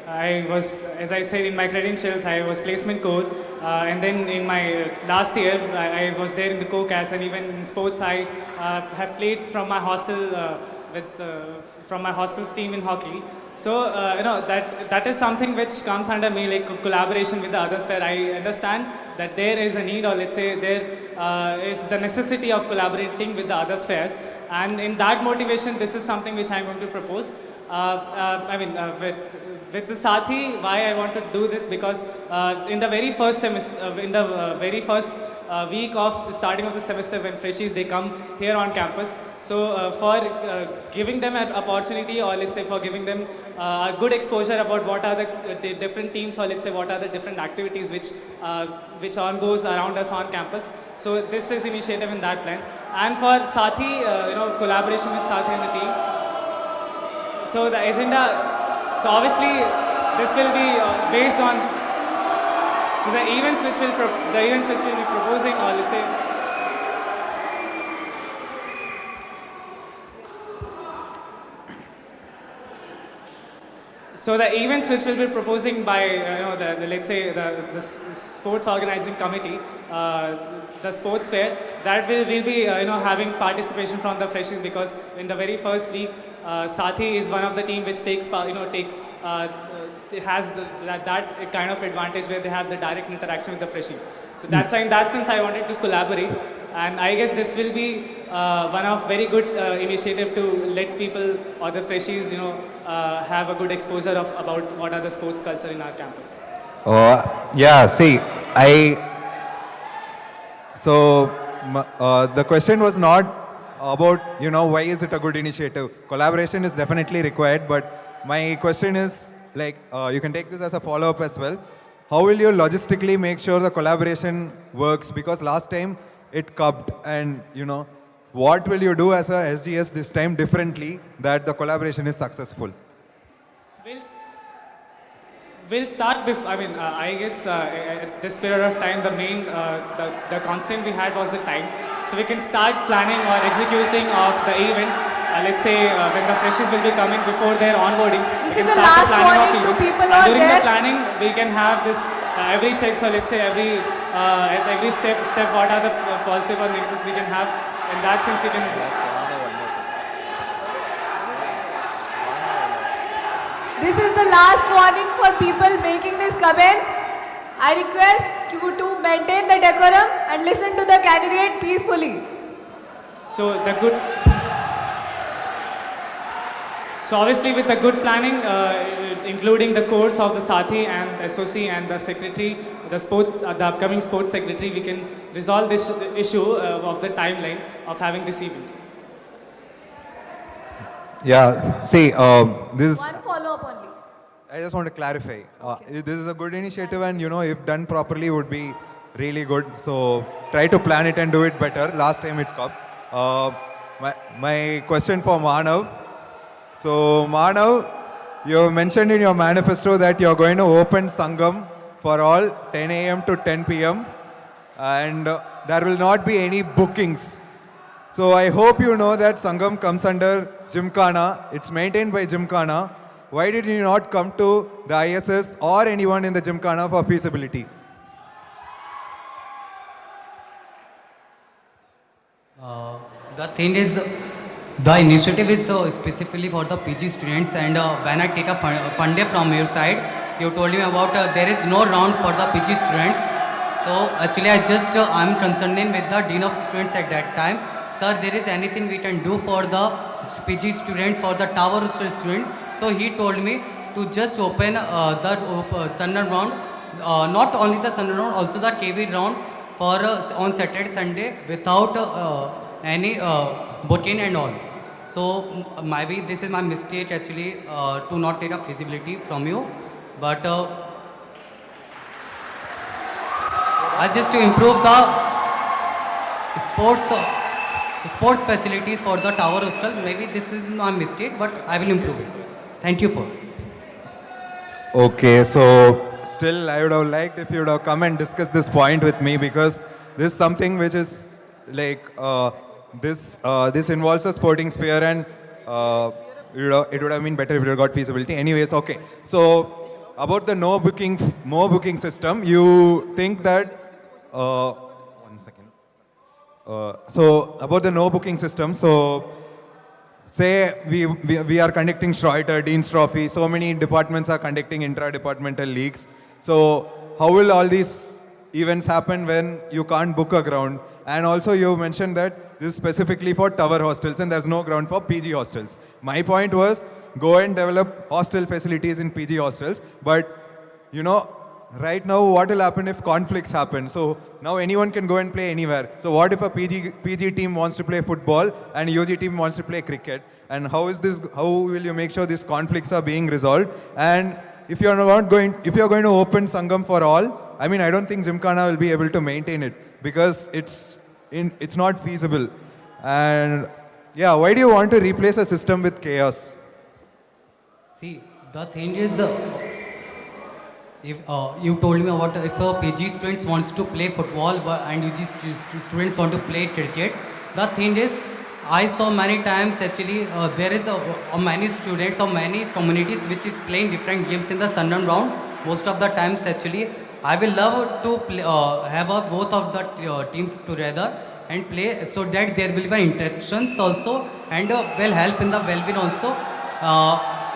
I was, as I said in my credentials, I was placement coach. And then in my last year, I was there in the co-cast, and even in sports, I have played from my hostel from my hostel's team in hockey. So, that is something which comes under me, like collaboration with the others, where I understand that there is a need, or let's say there is the necessity of collaborating with the other spheres. And in that motivation, this is something which I'm going to propose. With the Sathi, why I want to do this, because in the very first semester, in the very first week of the starting of the semester, when freshies they come here on campus, so for giving them an opportunity, or let's say for giving them a good exposure about what are the different teams, or let's say what are the different activities which on goes around us on campus. So this is initiative in that plan, and for Sathi, collaboration with Sathi and the team. So the agenda, so obviously this will be based on, so the events which will be proposing, or let's say, so the events which will be proposing by let's say the sports organizing committee, the sports fair, that will be having participation from the freshies, because in the very first week, Sathi is one of the team which has that kind of advantage where they have the direct interaction with the freshies. So that's why in that sense I wanted to collaborate, and I guess this will be one of very good initiative to let people or the freshies have a good exposure of about what are the sports culture in our campus. Yeah, see, the question was not about, why is it a good initiative. Collaboration is definitely required, but my question is, like, you can take this as a follow-up as well. How will you logistically make sure the collaboration works? Because last time it cupped, and, what will you do as a SGS this time differently that the collaboration is successful? We'll start with, I guess at this period of time, the main, the constant we had was the time. So we can start planning or executing of the event, let's say when the freshies will be coming before their onboarding. This is the last warning to people out during there. the planning, we can have this every check, so let's say at every step what are the positive or negatives we can have. In that sense, we can. This is the last warning for people making these comments. I request you to maintain the decorum and listen to the candidate peacefully. So obviously with the good planning, including the course of the Sathi and SOC and the secretary, the upcoming sports secretary, we can resolve this issue of the timeline of having this event. Yeah, see, this is... One follow-up only. I just want to clarify. This is a good initiative, and if done properly would be really good. So try to plan it and do it better. Last time it cupped. My question for Manav. So Manav, you mentioned in your manifesto that you're going to open Sangam for all 10 a.m. to 10 p.m. and there will not be any bookings. So I hope you know that Sangam comes under Gymkhana. It's maintained by Gymkhana. Why did you not come to the ISS or anyone in the Gymkhana for feasibility? The thing is, the initiative is specifically for the PG students, and when I take a fund day from your side, you told me about there is no round for the PG students. So actually I'm concerning with the Dean of Students at that time. Sir, there is anything we can do for the PG students, for the Tower Hostel student. So he told me to just open the Sunday round, not only the Sunday round, also the KV round for on Saturday, Sunday without any booking and all. So maybe this is my mistake actually to not take a feasibility from you, but I just to improve the sports facilities for the Tower Hostel. Maybe this is my mistake, but I will improve it. Thank you for. Okay, so still I would have liked if you would have come and discussed this point with me, because this is something which is like this involves a sporting sphere, and it would have been better if you got feasibility. Anyways, okay. So about the more booking system, you think that 1 second. So about the no booking system, so say we are conducting Schroeter, Dean's Trophy, so many departments are conducting intra-departmental leagues. So how will all these events happen when you can't book a ground? And also you mentioned that this is specifically for tower hostels and there's no ground for PG hostels. My point was, go and develop hostel facilities in PG hostels. But, right now, what will happen if conflicts happen? So now anyone can go and play anywhere. So what if a PG team wants to play football and UG team wants to play cricket? And how will you make sure these conflicts are being resolved? And if you're going to open Sangam for all, I mean, I don't think Gymkhana will be able to maintain it because it's not feasible. And yeah, why do you want to replace a system with chaos? See, the thing is, if you told me about if PG students wants to play football and UG students want to play cricket, the thing is, I saw many times actually there is many students or many communities which is playing different games in the Sundown round. Most of the times actually, I will love to play, have both of the teams together and play so that there will be interactions also and will help in the well-being also.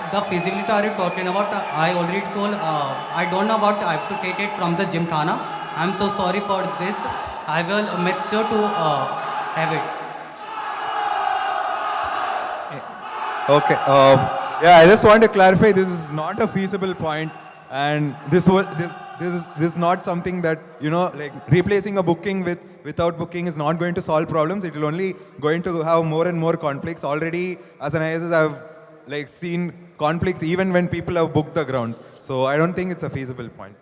The feasibility are you talking about? I already told, I don't know about, I have to take it from the Gymkhana. I'm so sorry for this. I will make sure to have it. Okay. Yeah, I just want to clarify. This is not a feasible point, and this is not something that like replacing a booking without booking is not going to solve problems. It will only going to have more and more conflicts. Already, as an ISS, I've seen conflicts even when people have booked the grounds. So I don't think it's a feasible point.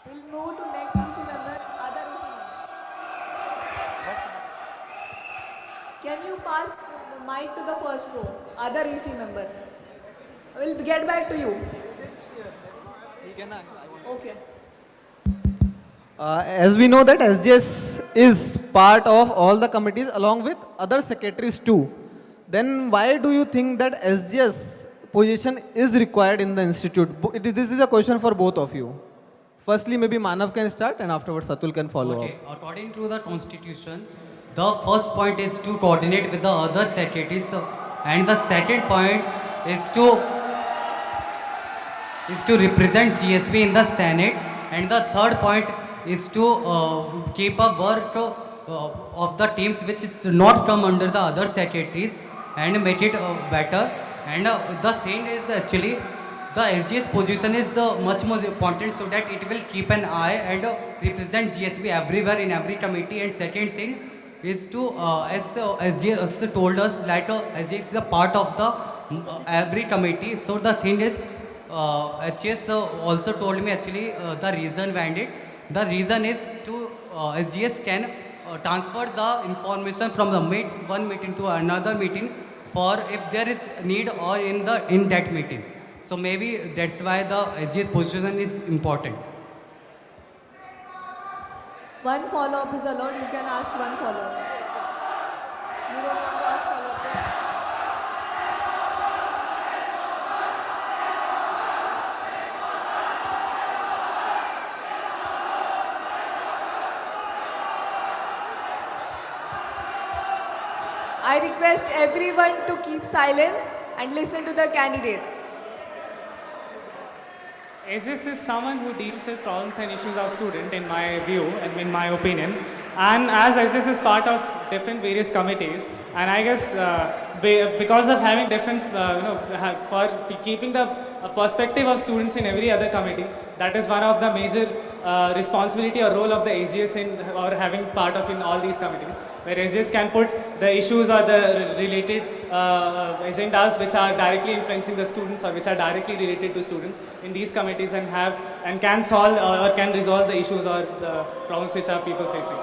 We'll move to next EC member, other EC member. Can you pass the mic to the first row, other EC member? We'll get back to you. Okay. As we know that SGS is part of all the committees along with other secretaries too, then why do you think that SGS position is required in the institute? This is a question for both of you. Firstly, maybe Manav can start and afterwards Atul can follow Okay, up. according to the constitution, the first point is to coordinate with the other secretaries and the second point is to represent GSB in the Senate and the third point is to keep a work of the teams which is not come under the other secretaries and make it better. And the thing is actually the SGS position is much more important so that it will keep an eye and represent GSB everywhere in every committee. And second thing is to, as SGS told us, like SGS is a part of the every committee. So the thing is, HGS also told me actually the reason behind it. The reason is to SGS can transfer the information from the one meeting to another meeting for if there is need or in that meeting. So maybe that's why the SGS position is important. One follow-up is allowed. You can ask one follow-up. You don't want to ask follow-up? I request everyone to keep silence and listen to the candidates. SGS is someone who deals with problems and issues of student, in my view and in my opinion. And as SGS is part of different various committees, and I guess because of having different, for keeping the perspective of students in every other committee, that is one of the major responsibility or role of the SGS or having part of in all these committees, where SGS can put the issues or the related agendas which are directly influencing the students or which are directly related to students in these committees and can solve or can resolve the issues or the problems which are people facing.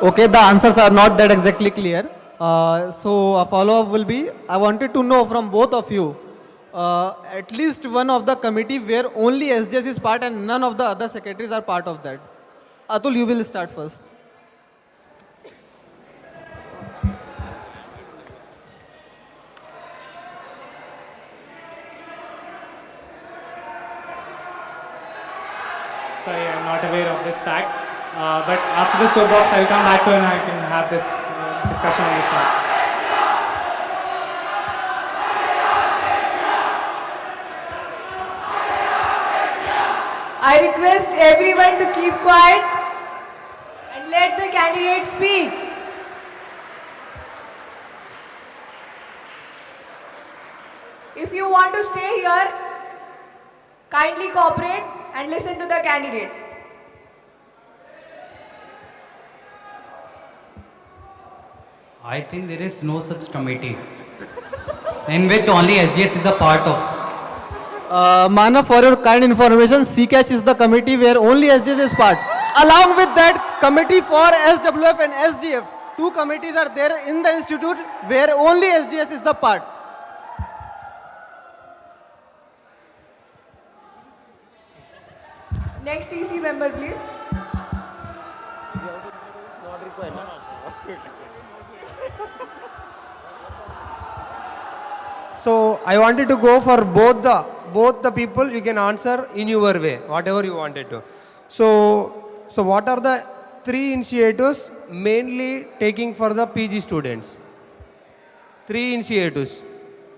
Okay, the answers are not that exactly clear. So a follow-up will be, I wanted to know from both of you, at least one of the committee where only SGS is part and none of the other secretaries are part of that. Atul, you will start first. Sorry, I'm not aware of this fact. But after the soapbox, I'll come back to it and I can have this discussion on this one. I request everyone to keep quiet and let the candidates speak. If you want to stay here, kindly cooperate and listen to the candidates. I think there is no such committee in which only SGS is a part of. Manav, for your kind information, CCatch is the committee where only SGS is part. Along with that, committee for SWF and SGF. Two committees are there in the institute where only SGS is the part. Next EC member, please. So I wanted to go for both the people. You can answer in your way, whatever you wanted to. So what are the three initiatives mainly taking for the PG students? Three initiatives.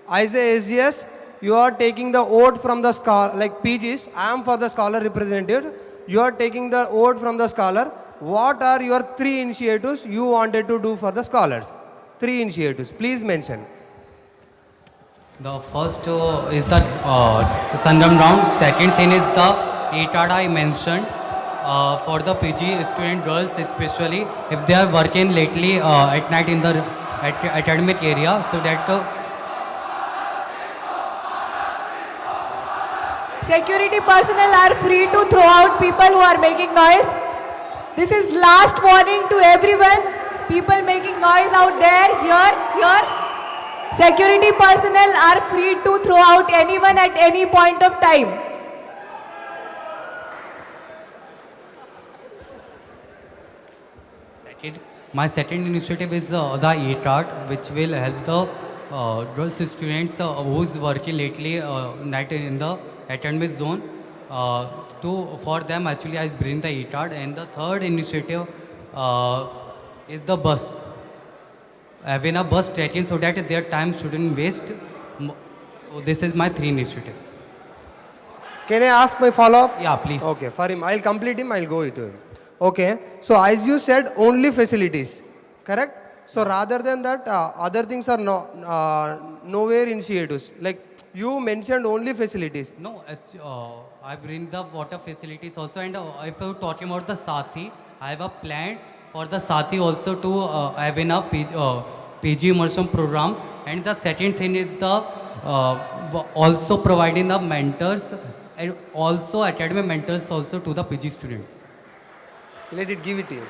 I say SGS, you are taking the vote from the scholar, like PGs. I am for the scholar representative. You are taking the vote from the scholar. What are your three initiatives you wanted to do for the scholars? Three initiatives. Please mention. The first is the Sangam round. Second thing is the ETAD I mentioned for the PG student girls, especially if they are working lately at night in the academic area, so that Security personnel are free to throw out people who are making noise. This is last warning to everyone. People making noise out there, here. Security personnel are free to throw out anyone at any point of time. my second initiative is the ETAD, which will help the girls students who's working lately night in the academic zone. For them, actually, I bring the ETAD. And the third initiative is the bus. Having a bus tracking so that their time shouldn't waste. So this is my three initiatives. Can I ask my follow-up? Yeah, please. Okay, for him. I'll complete him, I'll go to him. Okay, so as you said, only facilities, correct? So rather than that, other things are nowhere initiatives. Like you mentioned only facilities. No, I bring the water facilities also. And if you're talking about the Sathi, I have a plan for the Sathi also to have in a PG immersion program. And the second thing is the also providing the mentors and also academic mentors also to the PG students. Let it give it to you.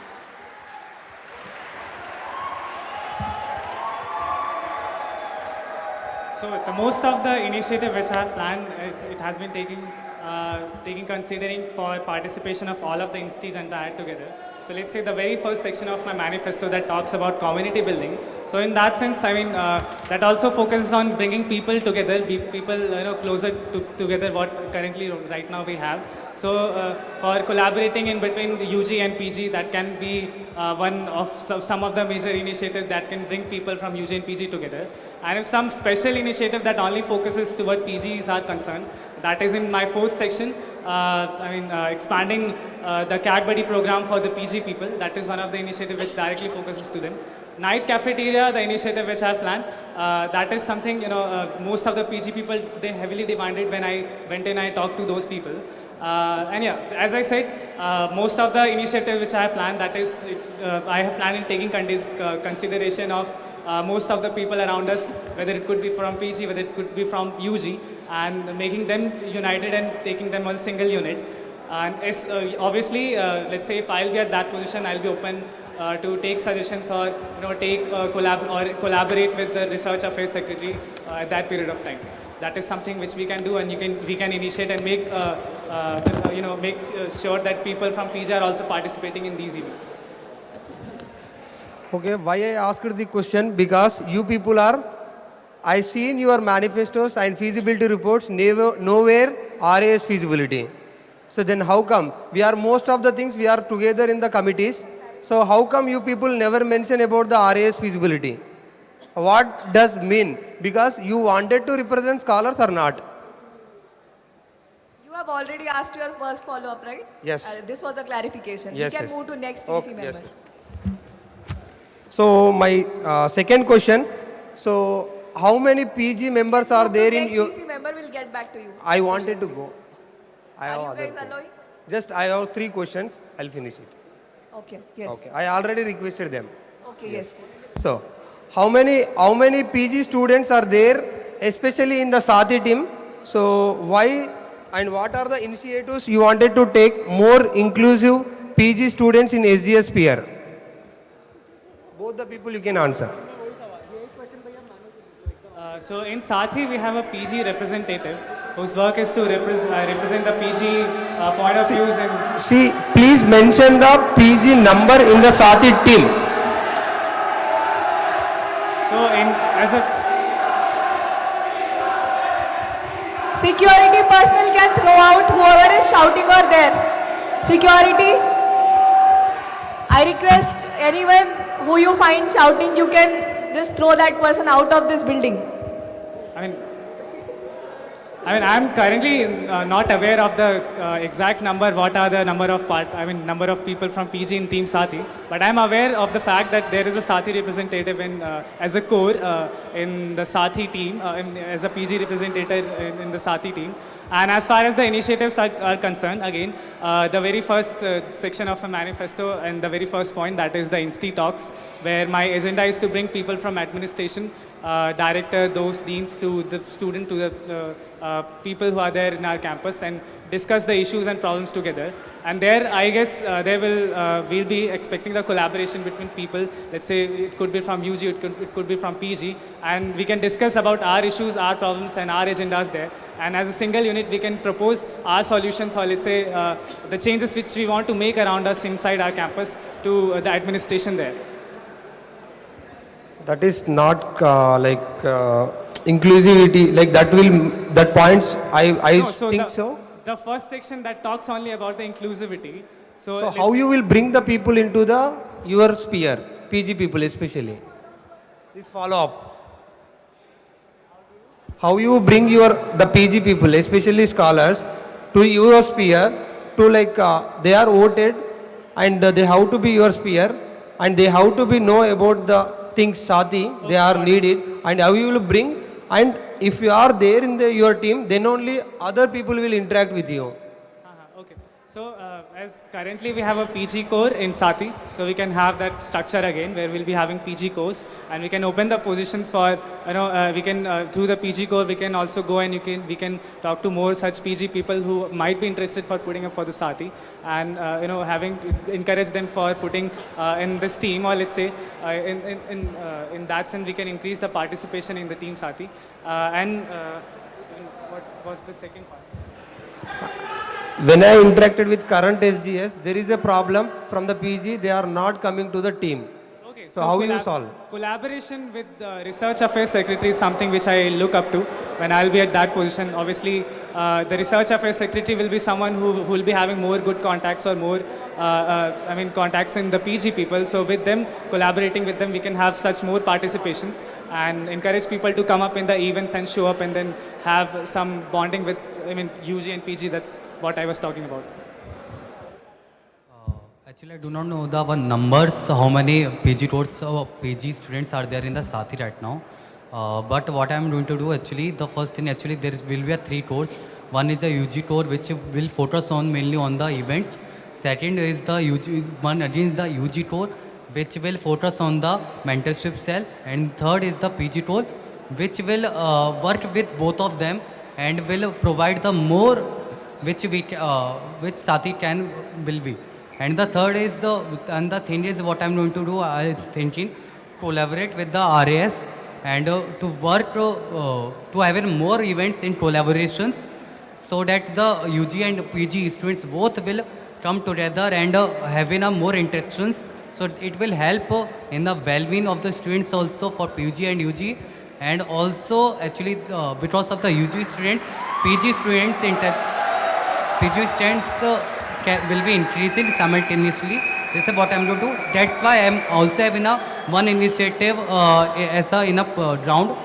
So the most of the initiative which I have planned, it has been taking considering for participation of all of the institutes and the add together. So let's say the very first section of my manifesto that talks about community building. So in that sense, I mean, that also focuses on bringing people together, people closer together what currently right now we have. So for collaborating in between UG and PG, that can be one of some of the major initiatives that can bring people from UG and PG together. And if some special initiative that only focuses toward PGs are concerned, that is in my fourth section. Expanding the Cat Buddy program for the PG people. That is one of the initiatives which directly focuses to them. Night cafeteria, the initiative which I have planned, that is something, most of the PG people, they heavily demanded when I went in, I talked to those people. And yeah, as I said, most of the initiative which I have planned, that is, I have planned in taking consideration of most of the people around us, whether it could be from PG, whether it could be from UG, and making them united and taking them as a single unit. And obviously, let's say if I'll be at that position, I'll be open to take suggestions or collaborate with the Research Affairs Secretary at that period of time. So that is something which we can do, and we can initiate and make make sure that people from PG are also participating in these events. Okay, why I asked the question? Because you people are, I see in your manifestos and feasibility reports, nowhere RAS feasibility. So then how come? We are most of the things we are together in the committees. So how come you people never mention about the RAS feasibility? What does mean? Because you wanted to represent scholars or not? You have already asked your first follow-up, right? Yes. This was a clarification. Yes, We can yes. move to next Okay, EC member. yes. So my second question, so how many PG members are there in your? HTC member will get back to you. I wanted to go. I have Are you other guys thing. allowing? Just I have 3 questions. I'll finish it. Okay, yes. Okay. I already requested them. Okay, yes. So, how many PG students are there, especially in the Sati team? So, why and what are the initiatives you wanted to take more inclusive PG students in SGS peer? Both the people you can answer. So in Sathi, we have a PG representative whose work is to represent the PG point of views in. See, please mention the PG number in the Sati team. So in as a Security personnel can throw out whoever is shouting or there. Security, I request anyone who you find shouting, you can just throw that person out of this building. I mean, I'm currently not aware of the exact number. What are the number of number of people from PG in Team Sathi? But I'm aware of the fact that there is a Sathi representative as a core in the Sathi team, as a PG representative in the Sathi team. And as far as the initiatives are concerned, again, the very first section of a manifesto and the very first point, that is the Insti Talks, where my agenda is to bring people from administration, director, those deans, to the student, to the people who are there in our campus, and discuss the issues and problems together. And there, I guess, we'll be expecting the collaboration between people. Let's say it could be from UG, it could be from PG, and we can discuss about our issues, our problems, and our agendas there. And as a single unit, we can propose our solutions, or let's say the changes which we want to make around us inside our campus to the administration there. That is not inclusivity. Like that points. I No, so think so. The first section that talks only about the inclusivity. So let's how say- you will bring the people into your sphere, PG people especially? Please follow up. How you bring the PG people, especially scholars, to your sphere, to they are voted and they have to be your sphere and they have to be know about the things Sati, they are needed, and how you will bring, and if you are there in your team, then only other people will interact with you. Okay. So as currently we have a PG core in Sati, so we can have that structure again where we'll be having PG cores, and we can open the positions for, we can through the PG core we can also go and we can talk to more such PG people who might be interested for putting up for the Sati, and encourage them for putting in this team, or let's say in that sense we can increase the participation in the team Sati, and what was the second part? When I interacted with current SGS, there is a problem from the PG, they are not coming to the team. Okay, So how you solve? Collaboration with the Research Affairs Secretary is something which I look up to when I'll be at that position. Obviously, the Research Affairs Secretary will be someone who will be having more good contacts or more, contacts in the PG people. So with them, collaborating with them, we can have such more participations and encourage people to come up in the events and show up, and then have some bonding with, UG and PG. That's what I was talking about. Actually, I do not know the numbers, how many PG tours or PG students are there in the Sati right now. But what I am going to do, actually, the first thing, actually, will be 3 tours. One is the UG tour, which will focus on mainly on the events. Second is the the UG tour, which will focus on the mentorship cell. And third is the PG tour, which will work with both of them and will provide the more which Sati will be. And the third is and the thing is what I'm going to do, I'm thinking collaborate with the RAS and to work to have more events in collaborations, so that the UG and PG students both will come together and having more interactions. So it will help in the well-being of the students also for PG and UG, and also actually because of the UG students, PG students will be increasing simultaneously. This is what I'm going to do. That's why I'm also having one initiative in a round,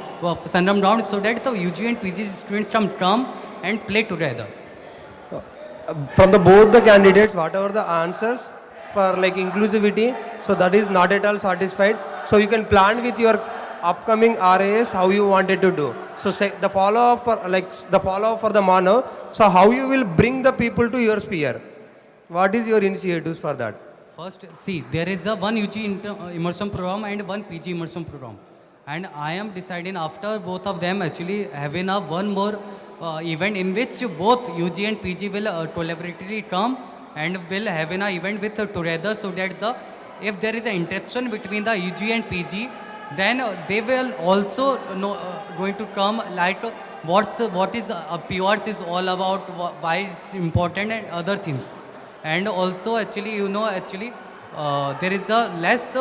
Sandram round, so that the UG and PG students can come and play together. From both the candidates, whatever the answers for inclusivity, so that is not at all satisfied. So you can plan with your upcoming RAS, how you wanted to do. So say the follow-up for the Manav. So how you will bring the people to your sphere? What is your initiatives for that? First, see, there is a one UG immersion program and one PG immersion program. And I am deciding after both of them actually having a one more event in which both UG and PG will collaboratively come and will have an event with together, so that if there is an interaction between the UG and PG, then they will also know, going to come like what is PRs is all about, why it's important and other things. And also actually, there is a less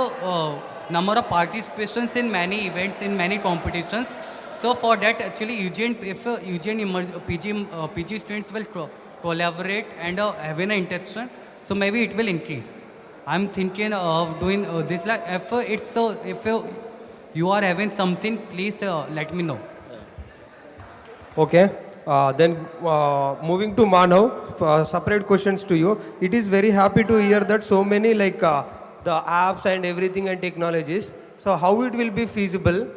number of participations in many events, in many competitions. So for that actually if UG and PG students will collaborate and have an interaction, so maybe it will increase. I'm thinking of doing this, like if you are having something, please let me know. Okay. Then moving to Manav, separate questions to you. It is very happy to hear that so many like the apps and everything and technologies. So how it will be feasible?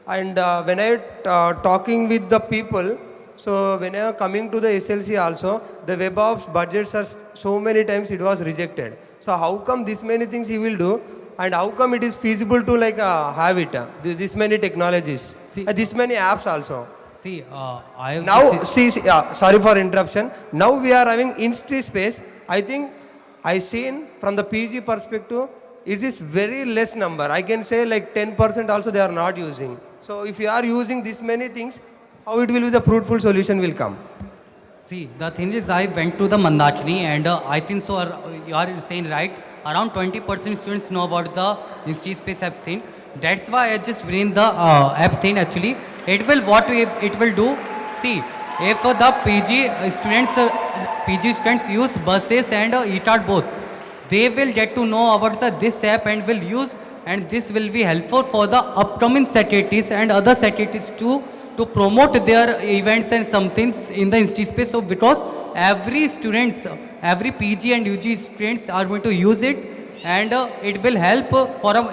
And when I talking with the people, so when I am coming to the SLC also, the web ops budgets are so many times it was rejected. So how come this many things he will do? And how come it is feasible to like have it? This many technologies, See- this many apps also. See, I have Now, this sorry for interruption. Now we are having Insta space. I think I seen from the PG perspective, it is very less number. I can say like 10% also they are not using. So if you are using this many things, how it will be the fruitful solution will come. See, the thing is, I went to the Mandakini and I think so. You are saying right. Around 20% students know about the InstaSpace app thing. That's why I just bring the app thing. Actually, it will do. See, if the PG students use buses and ETAR both, they will get to know about this app and will use, and this will be helpful for the upcoming secretaries and other secretaries to promote their events and some things in the InstaSpace. So because every PG and UG students are going to use it, and it will help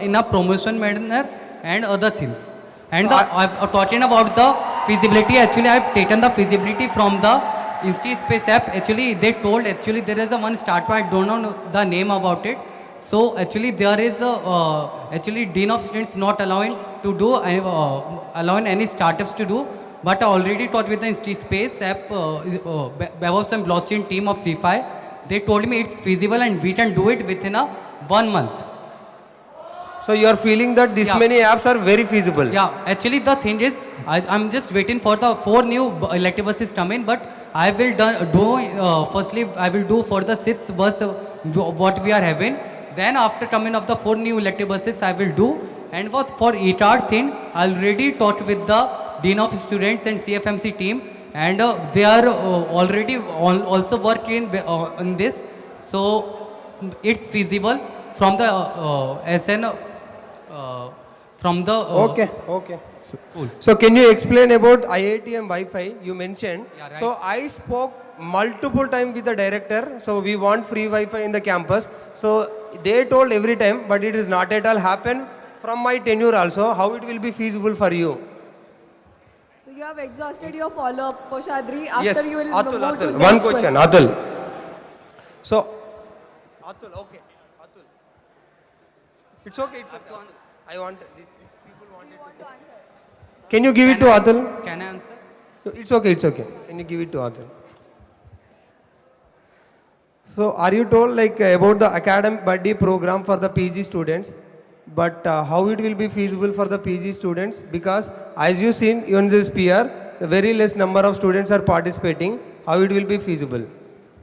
in a promotion manner and other things. And talking about the feasibility, actually I've taken the feasibility from the InstaSpace app. Actually they told, actually there is a one startup, I don't know the name about it. So actually there is actually Dean of Students not allowing to do, allowing any startups to do, but I already talked with the InstaSpace app, DevOps and blockchain team of CFI. They told me it's feasible and we can do it within 1 month. So you are feeling that this Yeah. many apps are very feasible. Yeah, actually the thing is, I'm just waiting for the 4 new elective buses come in, but I will firstly I will do for the 6th bus what we are having. Then after coming of the 4 new elective buses, I will do. And for ETAR thing, I already talked with the Dean of Students and CFMC team, and they are already also working on this. So it's feasible from the SN, from the... Okay. So can you explain about IIT and Wi-Fi? You mentioned. Yeah, right. So I spoke multiple times with the director. So we want free Wi-Fi in the campus. So they told every time, but it is not at all happen. From my tenure also, how it will be feasible for you? So you have exhausted your follow-up, Poshadri. After Yes, you will Atul, move to Atul. next One question, Atul. So, Atul, okay. Atul. It's okay. I want this people wanted to. Can you give it to Atul? Can I answer? It's okay. Can you give it to Atul? So, are you told like about the academic buddy program for the PG students? But how it will be feasible for the PG students? Because as you seen in this PR, the very less number of students are participating. How it will be feasible?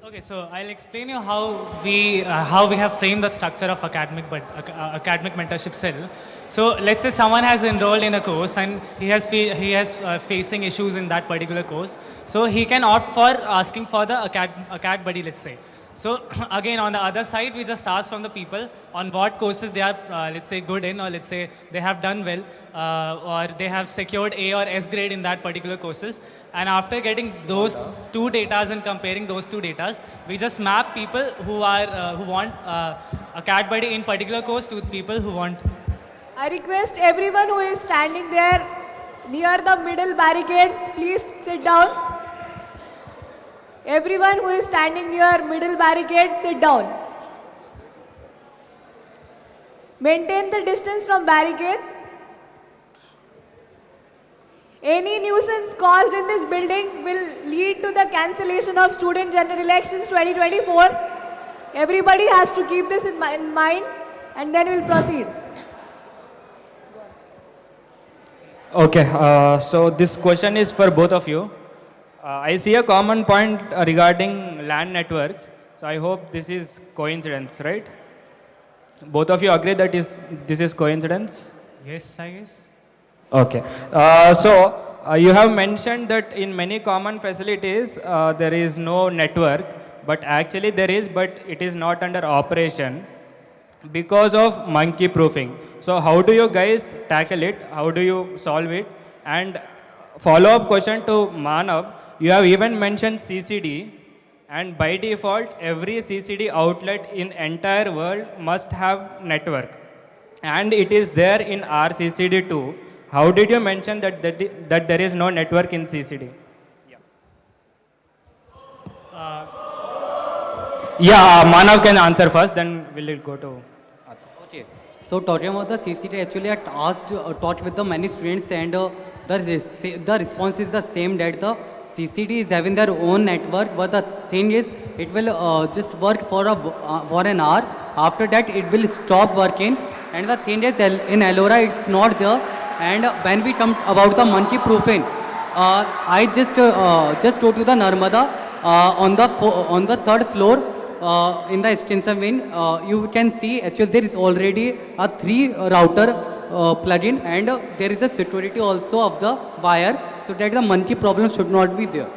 Okay, so I'll explain you how we have framed the structure of academic mentorship cell. So let's say someone has enrolled in a course and he has facing issues in that particular course. So he can opt for asking for the acad buddy, let's say. So again, on the other side, we just ask from the people on what courses they are, let's say, good in, or let's say they have done well, or they have secured A or S grade in that particular courses. And after getting those two datas and comparing those two datas, we just map people who want a CAT buddy in particular course to people who want I request everyone who is standing there near the middle barricades, please sit down. Everyone who is standing near middle barricade, sit down. Maintain the distance from barricades. Any nuisance caused in this building will lead to the cancellation of Student General Elections 2024. Everybody has to keep this in mind and then we'll proceed. Okay, so this question is for both of you. I see a common point regarding LAN networks. So I hope this is coincidence, right? Both of you agree that this is coincidence? Yes, I guess. Okay. You have mentioned that in many common facilities there is no network, but actually there is, but it is not under operation because of monkey proofing. So how do you guys tackle it? How do you solve it? And follow-up question to Manav, you have even mentioned CCD, and by default every CCD outlet in entire world must have network, and it is there in our CCD too. How did you mention that there is no network in CCD? Manav can answer first, then we'll go to. Okay. So talking about the CCT, actually I talked with the many students, and the response is the same, that the CCT is having their own network, but the thing is it will just work for an hour. After that it will stop working, and the thing is in Ellora it's not there. And when we come about the monkey proofing, I just told you the Narmada on the third floor in the extension wing. You can see actually there is already a 3 router plug-in, and there is a security also of the wire, so that the monkey problem should not be there.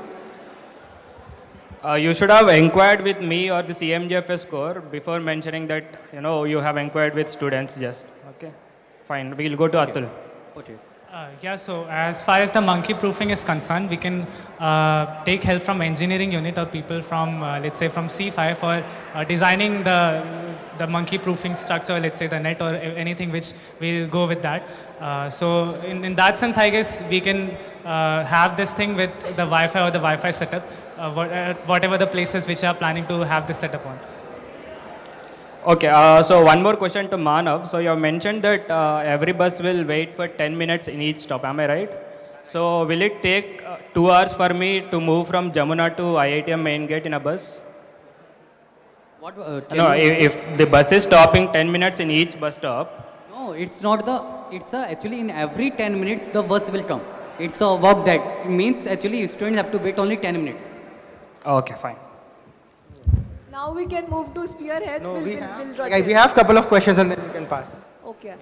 You should have inquired with me or the CMGFS core before mentioning that you have inquired with students just. Okay, fine. We'll go to Atul. Okay. So as far as the monkey proofing is concerned, we can take help from engineering unit or people from, let's say, from C5 for designing the monkey proofing structure, let's say the net or anything which will go with that. So in that sense, I guess we can have this thing with the Wi-Fi or the Wi-Fi setup, whatever the places which are planning to have this setup on. Okay, so one more question to Manav. So you have mentioned that every bus will wait for 10 minutes in each stop, am I right? So will it take 2 hours for me to move from Jamuna to IITM main gate in a bus? What? No, if the bus is stopping 10 minutes in each bus stop. No, it's not actually in every 10 minutes the bus will come. It's about that. It means actually students have to wait only 10 minutes. Okay, fine. Now we can move to spearheads. No, we'll we rotate. have couple of questions and then we can pass. Okay.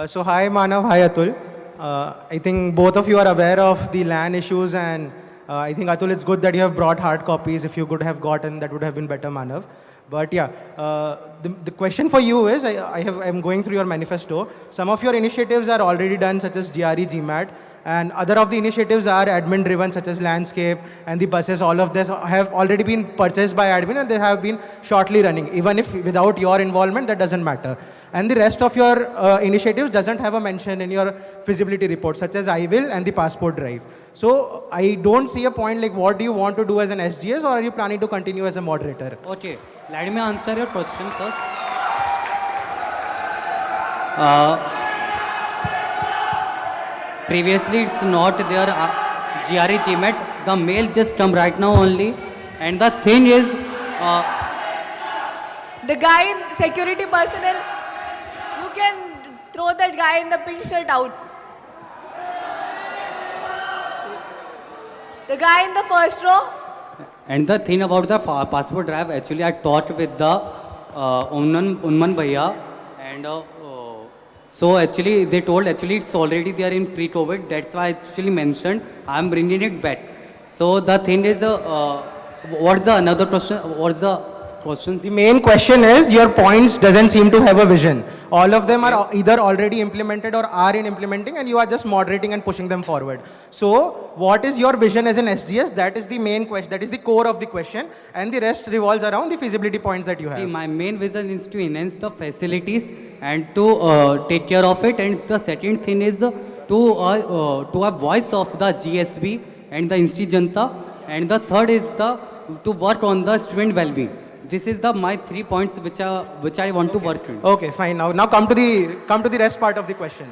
So hi Manav, hi Atul. I think both of you are aware of the LAN issues, and I think Atul, it's good that you have brought hard copies. If you could have gotten, that would have been better, Manav. But yeah, the question for you is, I'm going through your manifesto. Some of your initiatives are already done, such as GRE, GMAT, and other of the initiatives are admin driven, such as landscape and the buses. All of this have already been purchased by admin, and they have been shortly running. Even if without your involvement, that doesn't matter. And the rest of your initiatives doesn't have a mention in your feasibility report, such as I will and the passport drive. So I don't see a point, like what do you want to do as an SGS, or are you planning to continue as a moderator? Okay, let me answer your question first. Previously it's not there, GRE, GMAT, the mail just come right now only, and the thing is, The guy in security personnel, you can throw that guy in the pink shirt out. The guy in the first row. and the thing about the passport drive, actually I talked with the Unman Bhaiya, and so actually they told actually it's already there in pre-COVID. That's why I actually mentioned I'm bringing it back. So the thing is, what's the another question? What's the questions? The main question is your points doesn't seem to have a vision. All of them are either already implemented or are in implementing, and you are just moderating and pushing them forward. So what is your vision as an SGS? That is the main question. That is the core of the question, and the rest revolves around the feasibility points that you have. See, my main vision is to enhance the facilities and to take care of it. And the second thing is to have voice of the GSB and the Insti Janta. And the third is to work on the student well-being. This is my 3 points which I want to work on. Okay, fine. Now come to the rest part of the question.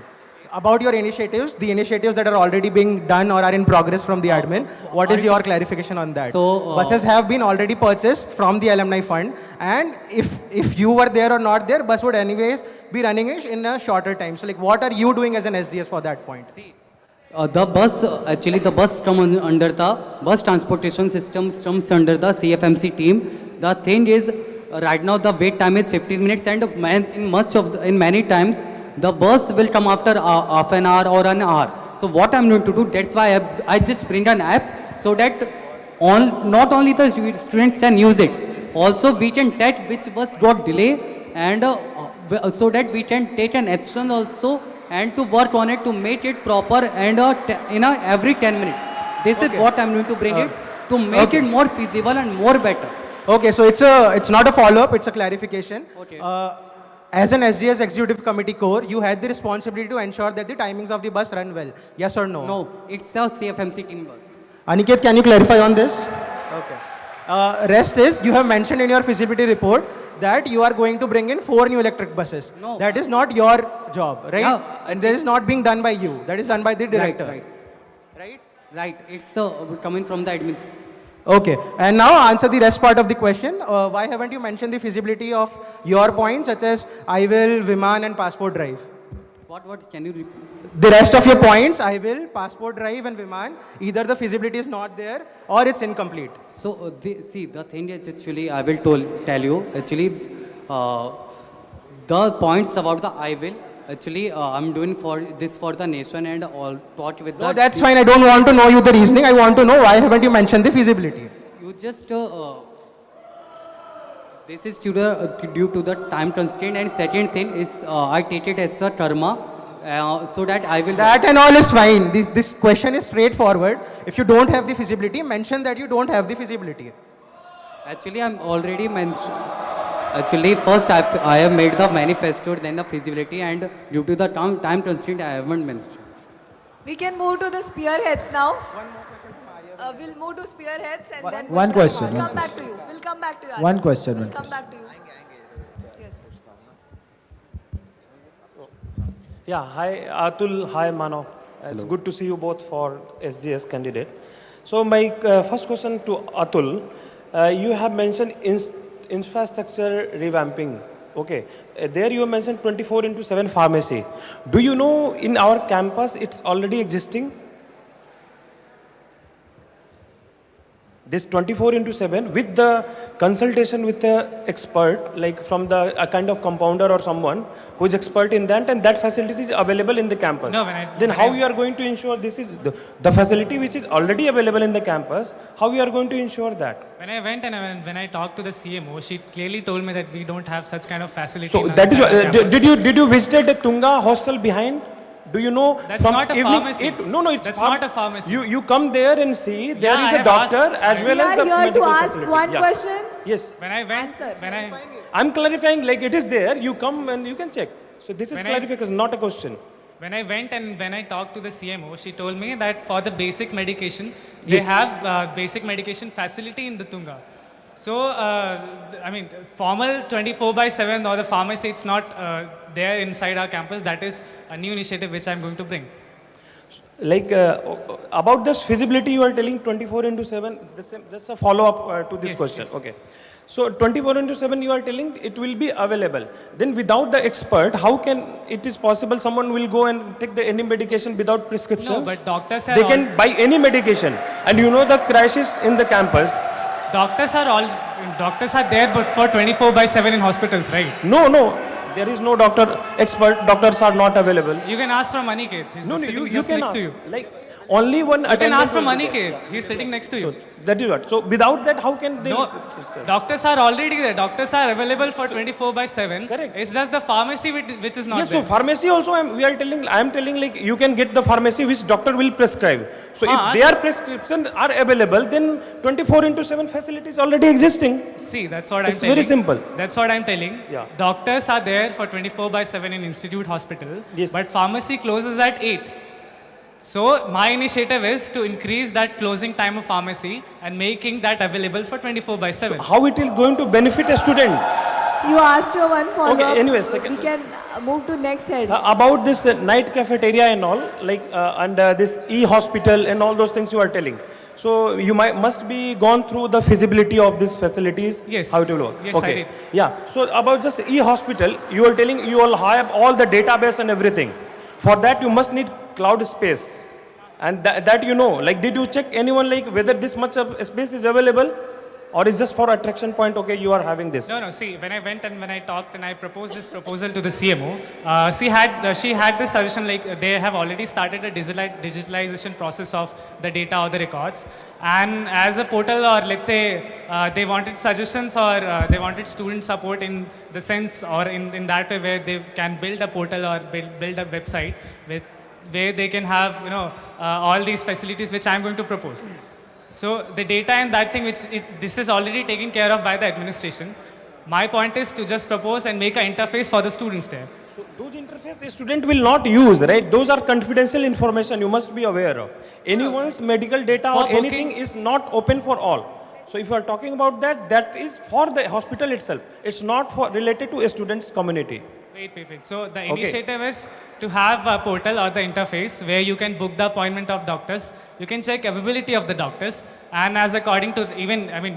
About your initiatives, the initiatives that are already being done or are in progress from the admin, what is your clarification on that? So, buses have been already purchased from the alumni fund, and if you were there or not there, bus would anyways be running it in a shorter time. So like, what are you doing as an SGS for that point? The bus comes under the bus transportation system, comes under the CFMC team. The thing is, right now the wait time is 15 minutes, and in many times the bus will come after half an hour or an hour. So what I'm going to do, that's why I just bring an app so that not only the students can use it, also we can test which bus got delay, and so that we can take an action also and to work on it to make it proper and every 10 minutes. This is what I'm going to bring it to make it more feasible and more better. Okay, so it's not a follow-up, it's a clarification. Okay. As an SGS Executive Committee core, you had the responsibility to ensure that the timings of the bus run well. Yes or no? No, it's a CFMC teamwork. Aniket, can you clarify on this? Okay. Rest is, you have mentioned in your feasibility report that you are going to bring in 4 new electric buses. No. That is not your job, right? Yeah, and that is not being done by you. That is done by the director. Right? Right, it's coming from the admin. Okay. And now answer the rest part of the question. Why haven't you mentioned the feasibility of your points such as I will, Viman and Passport Drive? What can you repeat? The rest of your points, I will, Passport Drive and Viman, either the feasibility is not there or it's incomplete. So, the thing is actually, I will tell you, actually, the points about the I will, actually, I'm doing for the nation and all talk with No, that's fine. I don't want to know you the reasoning. I want to know why haven't you mentioned the feasibility? You just, this is due to the time constraint, and second thing is I take it as a karma, so that I will... That and all is fine. This question is straightforward. If you don't have the feasibility, mention that you don't have the feasibility. Actually, I'm already mentioned. Actually, first I have made the manifesto, then the feasibility, and due to the time constraint, I haven't mentioned. We can move to the spearheads now. We'll move to spearheads and then one question, We'll one come back to you. We'll come back to you. One question, We'll one come question. back to you. Yes. Yeah, hi Atul, hi Manav. It's good to see you both for SGS candidate. So my first question to Atul, you have mentioned infrastructure revamping. Okay, there you have mentioned 24/7 pharmacy. Do you know in our campus it's already existing? This 24/7 with the consultation with the expert, like from the a kind of compounder or someone who is expert in that, and that facility is available in the campus. No, then how you are going to ensure this is the facility which is already available in the campus? How you are going to ensure that? When I went and when I talked to the CMO, she clearly told me that we don't have such kind of facility. So in that is outside our campus. did you visit the Tunga hostel behind? Do you know? That's from not a evening pharmacy. It's That's not a pharmacy. You come there and see there Yeah, is I a have doctor asked- as well We as the are here to medical ask facility. one Yeah. question. Yes. When I went, Answer. I'm clarifying, like it is there, you come and you can check. So this is When clarification, not a question. when I went and when I talked to the CMO, she told me that for the basic medication, they have basic medication facility in the Tunga. So, I mean, formal 24/7 or the pharmacy, it's not there inside our campus. That is a new initiative which I'm going to bring. Like about this feasibility, you are telling 24/7. Just a follow up to this Yes, question. yes. Okay. So 24/7, you are telling it will be available. Then without the expert, how can it is possible someone will go and take any medication without prescription? No, but doctors have They can buy any medication, and you know the crisis in the campus. doctors are there, but for 24/7 in hospitals, right? No. There is no doctor expert. Doctors are not available. You can ask from Aniket. He's No, sitting you just can next ask. to you. Like only one You can attendant ask for will be money, there. He's sitting next to you. That is what. So without that, how can they? No, doctors are already there. Doctors are available for 24/7. Correct. It's just the pharmacy which is not Yes, there. so pharmacy also I am telling like you can get the pharmacy which doctor will prescribe. So if Ah, their prescriptions are available, then 24/7 facilities already existing. See, that's what I'm It's telling. very simple. That's what I'm telling. Yeah. Doctors are there for 24/7 in Institute Hospital. Yes. But pharmacy closes at 8. So my initiative is to increase that closing time of pharmacy and making that available for 24/7. How it is going to benefit a student? You asked your one follow-up. Okay, anyway, second. We can move to next head. About this night cafeteria and all, like and this e-hospital and all those things you are telling. So you must be gone through the feasibility of these facilities. Yes. How it will work. Yes, I okay. did. Yeah. So about just e-hospital, you are telling you will have all the database and everything. For that you must need cloud space. And that you know, like did you check anyone like whether this much of space is available? Or is just for attraction point, okay, you are having this. No, see, when I went and when I talked and I proposed this proposal to the CMO, she had this suggestion like they have already started a digitalization process of the data or the records. And as a portal or let's say they wanted suggestions or they wanted student support in the sense or in that way where they can build a portal or build a website where they can have, all these facilities which I'm going to propose. So the data and that thing this is already taken care of by the administration. My point is to just propose and make an interface for the students there. So those interface a student will not use, right? Those are confidential information you must be aware of. Anyone's medical data For or anything is not open for all. So if you are talking about that, that is for the hospital itself. It's not for related to a student's community. Wait. So the initiative is to have a portal or the interface where you can book the appointment of doctors. You can check availability of the doctors. And as according to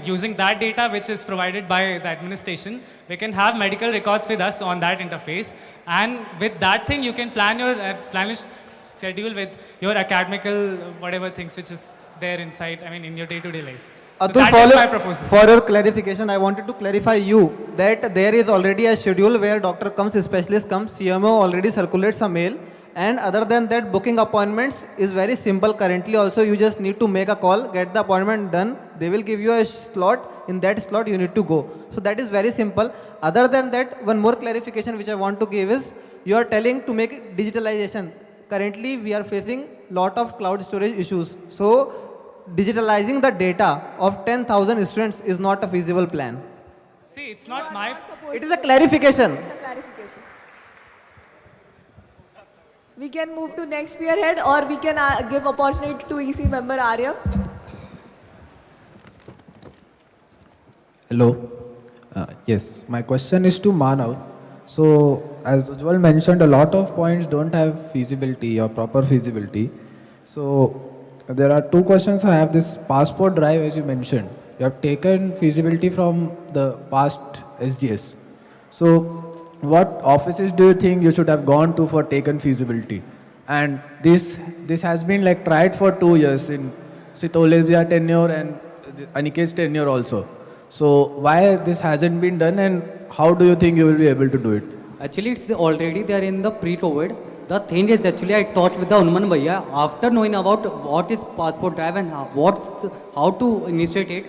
using that data which is provided by the administration, we can have medical records with us on that interface. And with that thing, you can plan your schedule with your academical whatever things which is there inside, in your day-to-day life. So Atul, that is my proposal. for your clarification, I wanted to clarify you that there is already a schedule where doctor comes, specialist comes, CMO already circulates a mail, and other than that, booking appointments is very simple currently. Also, you just need to make a call, get the appointment done. They will give you a slot. In that slot, you need to go. So that is very simple. Other than that, one more clarification which I want to give is you are telling to make digitalization. Currently, we are facing lot of cloud storage issues. So digitalizing the data of 10,000 students is not a feasible plan. See, it's not my... It is a clarification. It's a clarification. We can move to next spearhead or we can give opportunity to EC member Arya. Hello. Yes, my question is to Manav. So, as Ujjwal mentioned, a lot of points don't have feasibility or proper feasibility. So, there are two questions I have. This passport drive, as you mentioned, you have taken feasibility from the past SGS. So, what offices do you think you should have gone to for taken feasibility? And this has been like tried for 2 years in Sitoles's tenure and Aniket's tenure also. So why this hasn't been done and how do you think you will be able to do it? Actually, it's already there in the pre-COVID. The thing is actually I talked with the Hanuman Bhaiya after knowing about what is passport drive and how to initiate it.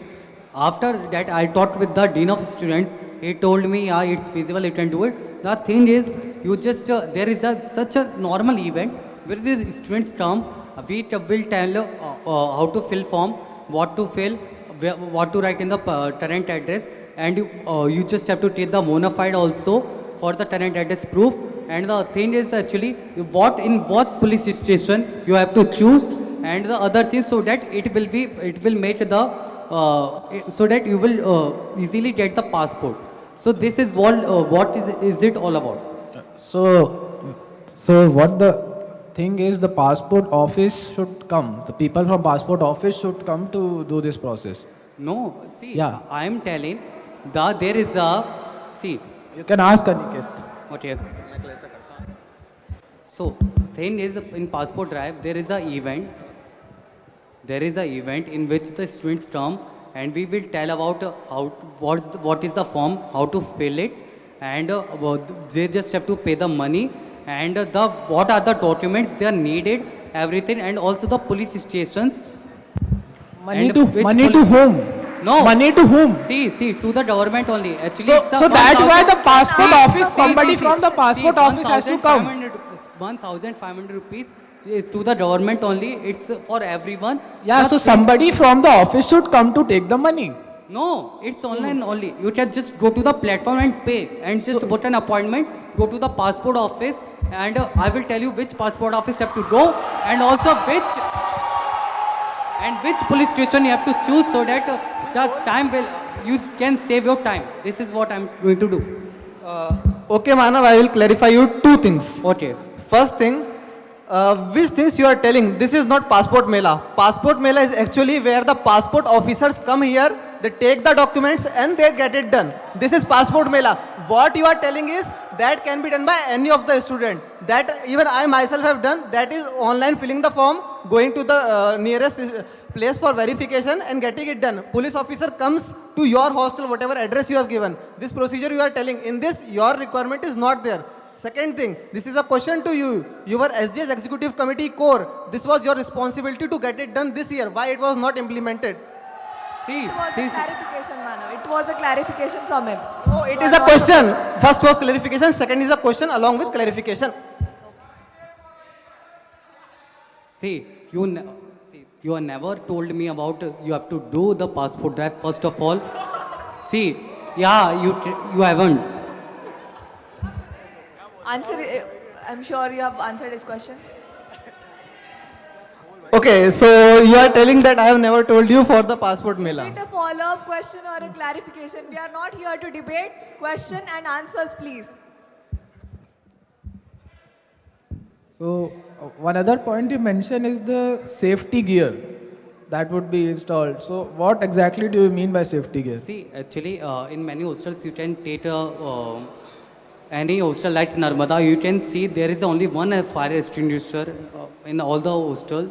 After that, I talked with the dean of students. He told me, yeah, it's feasible, you can do it. The thing is, you just there is such a normal event where the students come. We will tell how to fill form, what to fill, what to write in the tenant address, and you just have to take the bona fide also for the tenant address proof. And the thing is actually what police station you have to choose, and the other things so that it will make the so that you will easily get the passport. So this is what is it all about? So what the thing is, the passport office should come. The people from passport office should come to do this process. No, see, Yeah. I am telling there is a see. You can ask Aniket. Okay. So thing is in passport drive there is a event. There is a event in which the students come and we will tell about what is the form, how to fill it, and they just have to pay the money and what are the documents they are needed everything, and also the police stations. Money And to which money to police- whom? No. Money to whom? See, to the government only. Actually, So, it's a so that's why 1,000 the passport See, office, see, somebody see, from the passport office has to come. 1,500 rupees is to the government only. It's for everyone. Yeah, The so thing- somebody from the office should come to take the money. No, it's online only. You can just go to the platform and pay and just book an appointment. Go to the passport office, and I will tell you which passport office you have to go, and also which police station you have to choose, so that the time will you can save your time. This is what I'm going to do. Okay, Manav, I will clarify you two things. Okay. First thing, which things you are telling, this is not passport mela. Passport mela is actually where the passport officers come here, they take the documents and they get it done. This is passport mela. What you are telling is that can be done by any of the student. That even I myself have done. That is online filling the form, going to the nearest place for verification and getting it done. Police officer comes to your hostel, whatever address you have given. This procedure you are telling, in this your requirement is not there. Second thing, this is a question to you. You were SGS Executive Committee core. This was your responsibility to get it done this year. Why it was not implemented? See, It was see, a see. clarification, Manav. It was a clarification from him. No, it is a question. First was clarification, second is a question along with clarification. See, you are never told me about you have to do the passport drive first of all. See, yeah, you haven't. I'm sure you have answered his question. Okay, so you are telling that I have never told you for the passport Is mela. it a follow-up question or a clarification? We are not here to debate. Question and answers, please. So one other point you mentioned is the safety gear that would be installed. So what exactly do you mean by safety gear? See, actually, in many hostels you can take any hostel like Narmada. You can see there is only one fire extinguisher in all the hostels.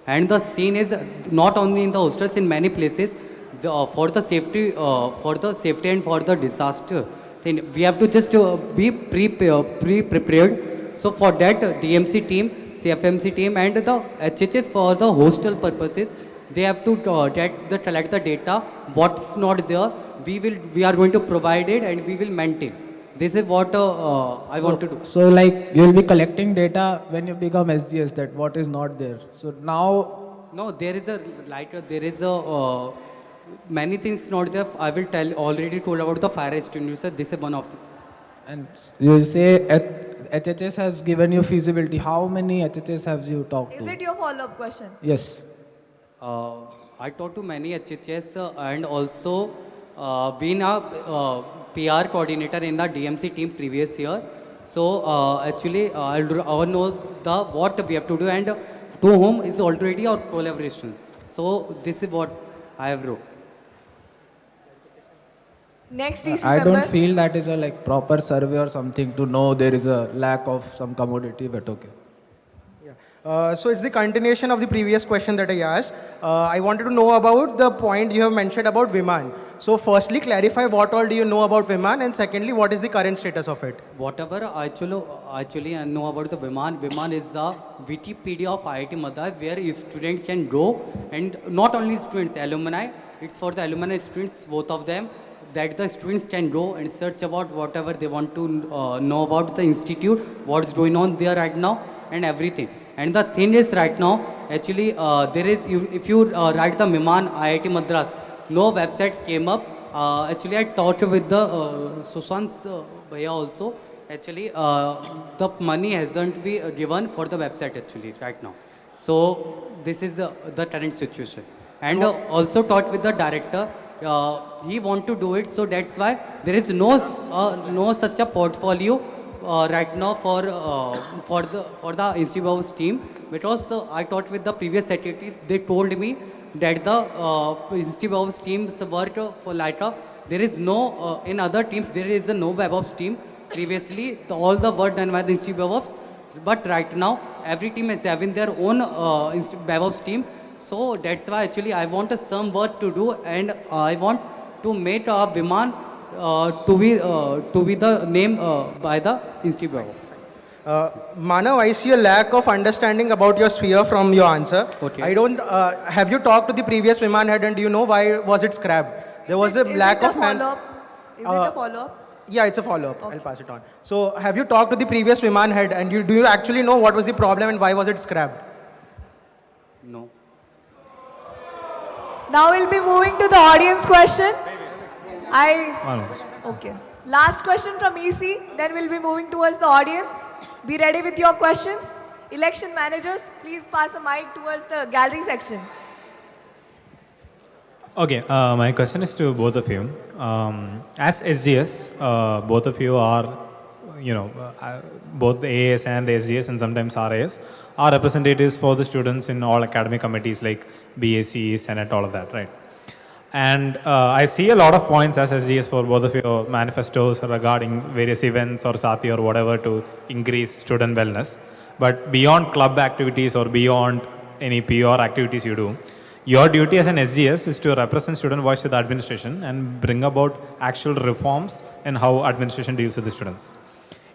And the scene is not only in the hostels, in many places. For the safety and for the disaster, then we have to just be pre-prepared. So for that, DMC team, CFMC team, and the HHS for the hostel purposes, they have to collect the data. What's not there, we are going to provide it, and we will maintain. This is what I want to do. So like you'll be collecting data when you become SGS, that what is not there. So now, No, there is many things not there. I will already told about the fire extinguisher. This is one of them. and you say HHS has given you feasibility. How many HHS have you talked Is to? it your follow-up question? Yes. I talked to many HHS and also been a PR coordinator in the DMC team previous year. So actually, I'll know what we have to do and to whom is already our collaboration. So this is what I have wrote. Next DC I member. don't feel that is a like proper survey or something to know there is a lack of some commodity, but okay. So it's the continuation of the previous question that I asked. I wanted to know about the point you have mentioned about Viman. So firstly, clarify what all do you know about Viman, and secondly, what is the current status of it? Whatever actually I know about the Viman. Viman is the Wikipedia of IIT Madras where students can go, and not only students, alumni. It's for the alumni students, both of them, that the students can go and search about whatever they want to know about the institute, what's going on there right now, and everything. And the thing is right now, actually, if you write the Viman IIT Madras, no website came up. Actually, I talked with the Sushant's Bhaiya also. Actually, the money hasn't been given for the website actually right now. So this is the current situation. And also talked with the director. He want to do it, so that's why there is no such a portfolio right now for the Institute of team, because I talked with the previous secretaries. They told me that the Institute of team's work for LITA, there is no in other teams there is no WebOps team. Previously, all the work done by the Institute of WebOps, but right now every team is having their own WebOps team. So that's why actually I want some work to do, and I want to make a Viman to be the name by the Institute of WebOps. Manav, I see a lack of understanding about your sphere from your answer. Okay. I don't. Have you talked to the previous Viman head, and do you know why was it scrapped? There was a lack of man. Is it a follow-up? Yeah, it's a follow-up. Okay. I'll pass it on. So, have you talked to the previous Viman head, and do you actually know what was the problem and why was it scrapped? No. Now we'll be moving to the audience question. Okay. Last question from EC, then we'll be moving towards the audience. Be ready with your questions. Election managers, please pass a mic towards the gallery section. Okay, my question is to both of you. As SGS, both of you are, both the AAS and the SGS and sometimes RAS are representatives for the students in all academic committees like BAC, Senate, all of that, right? And I see a lot of points as SGS for both of your manifestos regarding various events or Sati or whatever to increase student wellness. But beyond club activities or beyond any PR activities you do, your duty as an SGS is to represent student voice to the administration and bring about actual reforms in how administration deals with the students.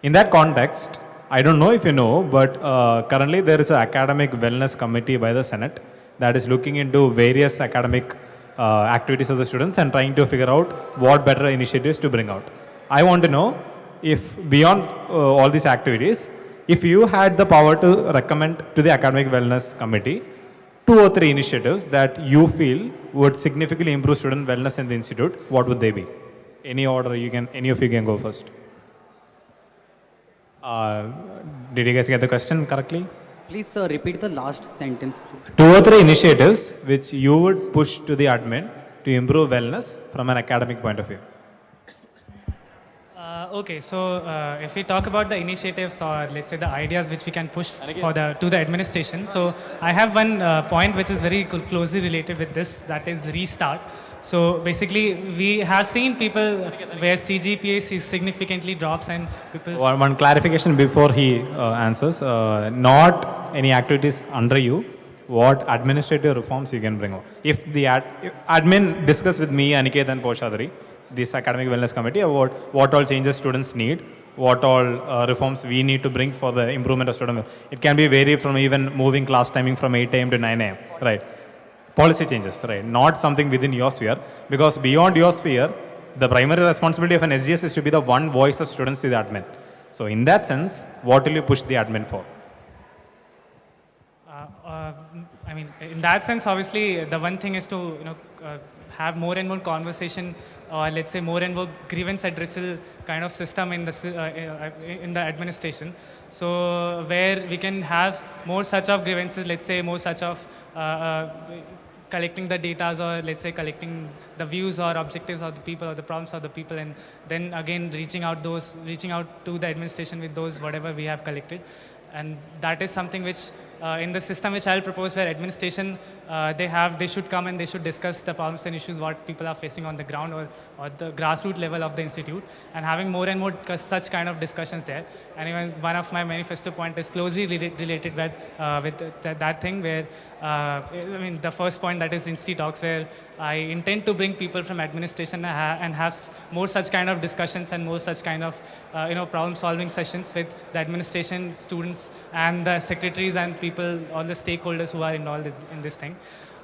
In that context, I don't know if you know, but currently there is an academic wellness committee by the Senate that is looking into various academic activities of the students and trying to figure out what better initiatives to bring out. I want to know if beyond all these activities, if you had the power to recommend to the academic wellness committee 2 or 3 initiatives that you feel would significantly improve student wellness in the institute, what would they be? Any order any of you can go first. Did you guys get the question correctly? Please repeat the last sentence, please. 2 or 3 initiatives which you would push to the admin to improve wellness from an academic point of view. Okay, so if we talk about the initiatives or let's say the ideas which we can push to the administration, so I have one point which is very closely related with this, that is restart. So basically, we have seen people where CGPA significantly drops and people. One clarification before he answers. Not any activities under you. What administrative reforms you can bring out? If the admin discuss with me, Aniket and Poshadari, this academic wellness committee about what all changes students need, what all reforms we need to bring for the improvement of student. It can be varied from even moving class timing from 8 a.m. to 9 a.m. Right? Policy changes, right? Not something within your sphere, because beyond your sphere, the primary responsibility of an SGS is to be the one voice of students to the admin. So in that sense, what will you push the admin for? I mean, in that sense, obviously, the one thing is to have more and more conversation, or let's say more and more grievance addressal kind of system in the administration. So where we can have more such of grievances, let's say more such of collecting the data, or let's say collecting the views or objectives of the people or the problems of the people, and then again reaching out to the administration with those whatever we have collected. And that is something which in the system which I'll propose, where administration they should come and they should discuss the problems and issues what people are facing on the ground or the grassroots level of the institute, and having more and more such kind of discussions there. And even one of my manifesto point is closely related with that thing where I mean the first point, that is Insti Talks, where I intend to bring people from administration and have more such kind of discussions and more such kind of problem solving sessions with the administration, students and the secretaries and people, all the stakeholders who are involved in this thing.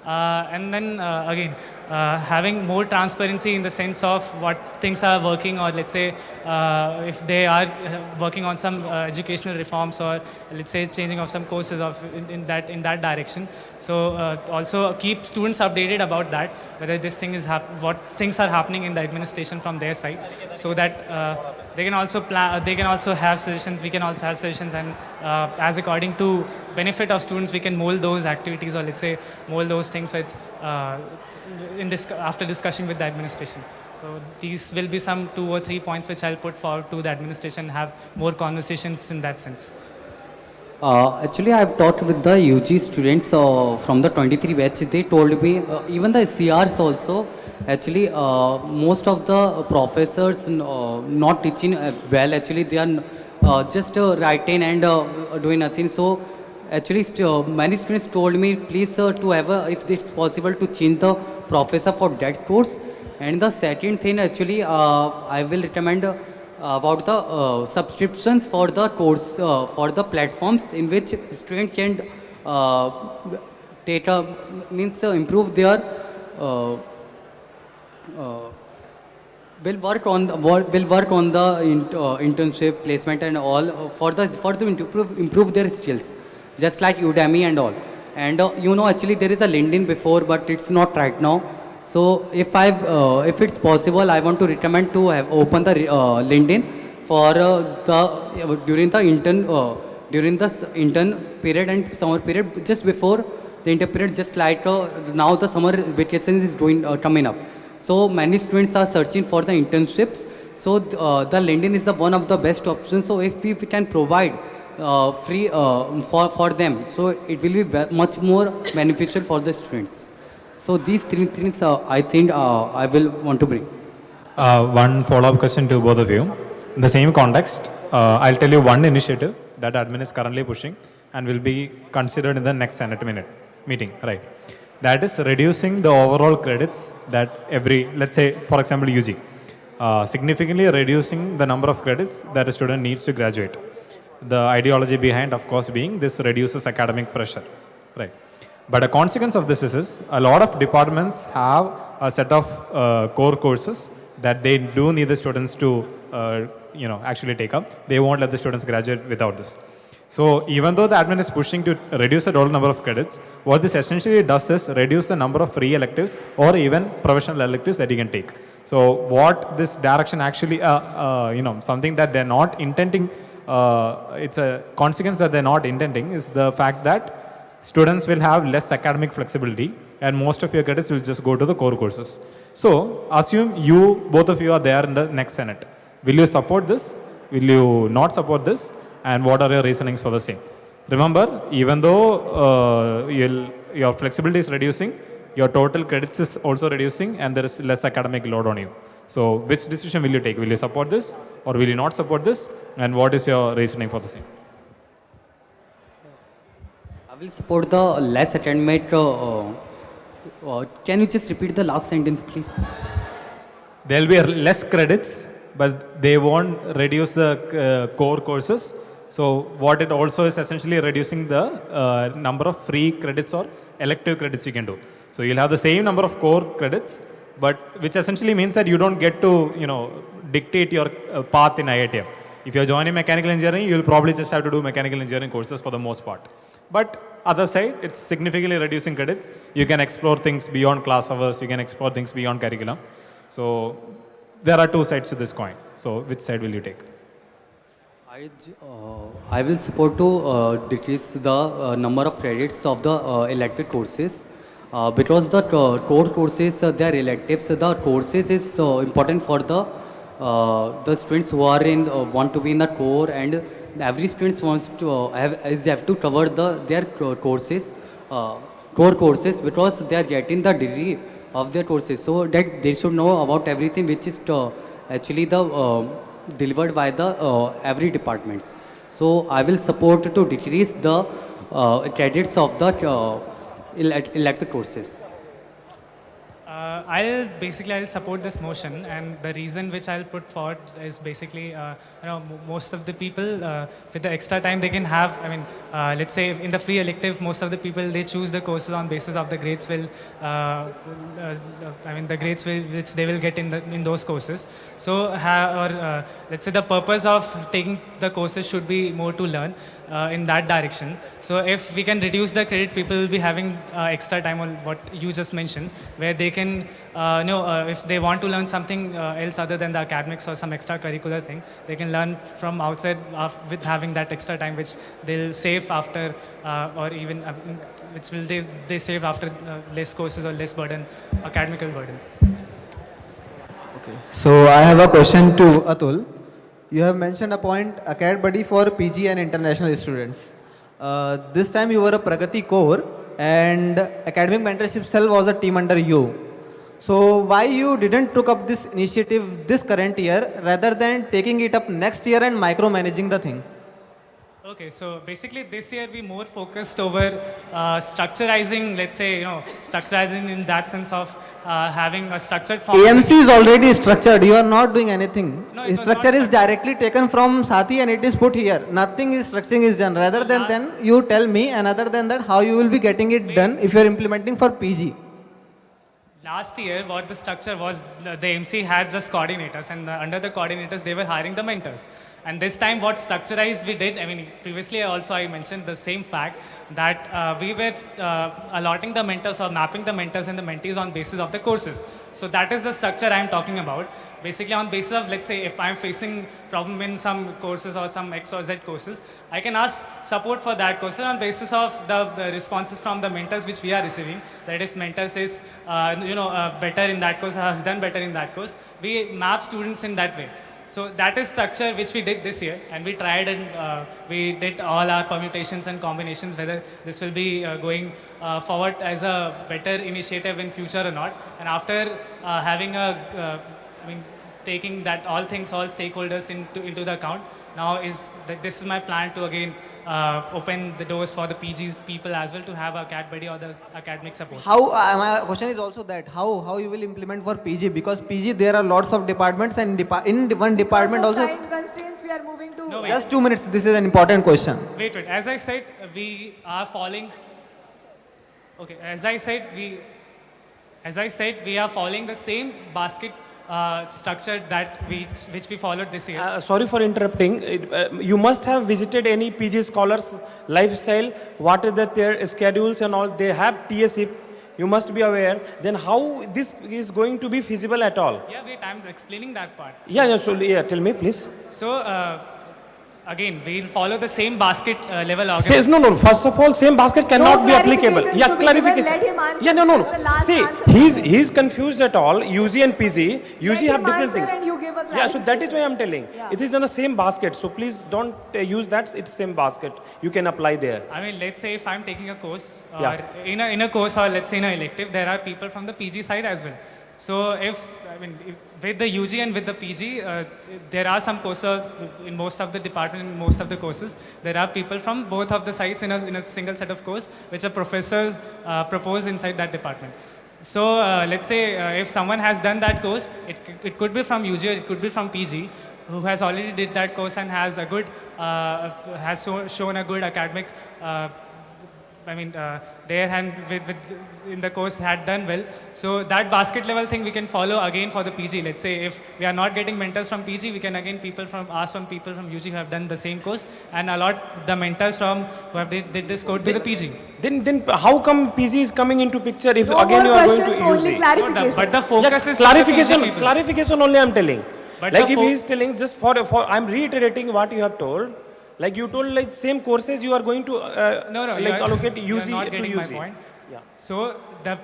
And then again, having more transparency in the sense of what things are working, or let's say if they are working on some educational reforms, or let's say changing of some courses in that direction. So also keep students updated about that, whether this thing is what things are happening in the administration from their side, so that they can also they can also have suggestions, we can also have suggestions, and as according to benefit of students, we can mold those activities, or let's say mold those things with after discussion with the administration. So these will be some 2 or 3 points which I'll put forward to the administration, have more conversations in that sense. Actually, I've talked with the UG students from the 23 batch. They told me, even the CRs also, actually, most of the professors not teaching well. Actually, they are just writing and doing nothing. So, actually, many students told me, please, to have if it's possible to change the professor for that course. And the second thing, actually, I will recommend about the subscriptions for the course, for the platforms in which students can take a, means improve their will work on the internship placement and all for to improve their skills, just like Udemy and all. And you know, actually there is a LinkedIn before, but it's not right now. So if it's possible, I want to recommend to have open the LinkedIn for the during the intern period and summer period, just before the intern period, just like now the summer vacation is coming up. So many students are searching for the internships. So the LinkedIn is the one of the best options. So if we can provide free for them, so it will be much more beneficial for the students. So these three things I think I will want to bring. One follow-up question to both of you. In the same context, I'll tell you one initiative that admin is currently pushing and will be considered in the next Senate meeting, right? That is reducing the overall credits that let's say, for example, UG, significantly reducing the number of credits that a student needs to graduate. The ideology behind, of course, being this reduces academic pressure, right? But a consequence of this is a lot of departments have a set of core courses that they do need the students to actually take up. They won't let the students graduate without this. So even though the admin is pushing to reduce the total number of credits, what this essentially does is reduce the number of free electives or even professional electives that you can take. So what this direction actually, something that they're not intending, it's a consequence that they're not intending is the fact that students will have less academic flexibility and most of your credits will just go to the core courses. So assume both of you are there in the next Senate. Will you support this? Will you not support this? And what are your reasonings for the same? Remember, even though your flexibility is reducing, your total credits is also reducing and there is less academic load on you. So which decision will you take? Will you support this or will you not support this? And what is your reasoning for the same? I will support the less academic. Can you just repeat the last sentence, please? There will be less credits, but they won't reduce the core courses. So what it also is essentially reducing the number of free credits or elective credits you can do. So you'll have the same number of core credits, but which essentially means that you don't get to dictate your path in IIT. If you're joining mechanical engineering, you'll probably just have to do mechanical engineering courses for the most part. But other side, it's significantly reducing credits. You can explore things beyond class hours. You can explore things beyond curriculum. So there are two sides to this coin. So which side will you take? I will support to decrease the number of credits of the elective courses because the core courses, their electives, the courses is important for the students who are want to be in the core, and every student wants to have to cover their courses, core courses, because they are getting the degree of their courses, so that they should know about everything which is actually the delivered by the every departments. So I will support to decrease the credits of the elective courses. I'll support this motion, and the reason which I'll put forward is basically, most of the people with the extra time they can have. Let's say in the free elective, most of the people they choose the courses on basis of the grades which they will get in those courses. So, let's say the purpose of taking the courses should be more to learn in that direction. So if we can reduce the credit, people will be having extra time on what you just mentioned, where they can, if they want to learn something else other than the academics or some extracurricular thing, they can learn from outside with having that extra time, which they'll save after, or even which will they save after less courses or less burden, academical burden. Okay. So I have a question to Atul. You have mentioned a point, Acad Buddy for PG and international students. This time you were a Pragati core and academic mentorship cell was a team under you. So why you didn't took up this initiative this current year rather than taking it up next year and micromanaging the thing? Okay, so basically this year we more focused over structurizing, let's say, structurizing in that sense of having a structured form. AMC is already structured. You are not doing anything. No, it was Structure not is structured. directly taken from Sati and it is put here. Nothing is structuring is done. Rather than then you tell me, and other than that, how you will be getting it done if you are implementing for PG. Last year, what the structure was, the MC had just coordinators, and under the coordinators, they were hiring the mentors. And this time, what structurized we did, I mean, previously also I mentioned the same fact that we were allotting the mentors or mapping the mentors and the mentees on basis of the courses. So that is the structure I am talking about. Basically, on basis of, let's say, if I am facing problem in some courses or some X or Z courses, I can ask support for that course on basis of the responses from the mentors which we are receiving. That if mentor says, better in that course, has done better in that course, we map students in that way. So that is structure which we did this year, and we tried and we did all our permutations and combinations whether this will be going forward as a better initiative in future or not. And after having taking that all stakeholders into the account, now is that this is my plan to again open the doors for the PGs people as well to have a CAT buddy or the academic support. How, my question is also that, how you will implement for PG? Because PG, there are lots of departments and in one department Because of also. time constraints, we are moving to. No, wait. Just 2 minutes, this is an important question. Wait. As I said, we are following. Okay. As I said, we are following the same basket structure that which we followed this year. Sorry for interrupting. You must have visited any PG scholars' lifestyle. What is their schedules and all? They have TSIP. You must be aware. Then how this is going to be feasible at all? Yeah, wait. I'm explaining that part. Tell me, please. So. Again, we'll follow the same basket level Says organization. no. First of all, same basket cannot be applicable. clarification Yeah, should be given. clarification. Let him answer. Yeah, no. This is the last See, answer. he's confused at all. UG and PG. UG Let have him different answer things. and you give a Yeah, so that is why I'm telling. Yeah. It is on the same basket. So please don't use that. It's same basket. You can apply there. I mean, let's say if I'm taking a course, or Yeah. in a course, or let's say in an elective, there are people from the PG side as well. So if with the UG and with the PG, there are some courses in most of the department, in most of the courses, there are people from both of the sides in a single set of course, which a professors propose inside that department. So let's say if someone has done that course, it could be from UG or it could be from PG, who has already did that course and has a good, shown a good academic their hand in the course had done well. So that basket level thing we can follow again for the PG. Let's say if we are not getting mentors from PG, we can again ask from people from UG who have done the same course and allot the mentors from who have did this code to the PG. Then how come PG is coming into picture if No again you more are going to questions, use only it? clarification. But the focus is clarification. for the PG people. Clarification only I'm telling. But Like the if fo- he is telling just for I'm reiterating what you have told. Like you told like same courses you are going to allocate you are UC not to getting my UC. point. Yeah. So the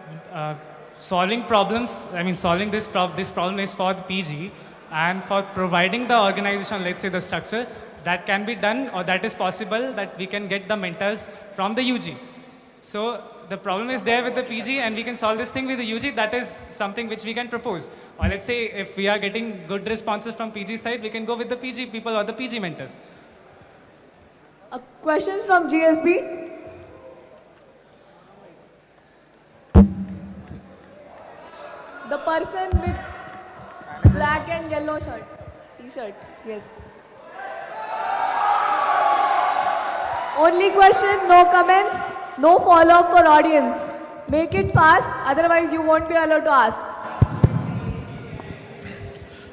solving this problem is for the PG, and for providing the organization, let's say the structure, that can be done or that is possible that we can get the mentors from the UG. So the problem is there with the PG and we can solve this thing with the UG. That is something which we can propose. Or let's say if we are getting good responses from PG side, we can go with the PG people or the PG mentors. Questions from GSB? The person with black and yellow shirt, t-shirt, yes. Only question, no comments, no follow-up for audience. Make it fast, otherwise you won't be allowed to ask.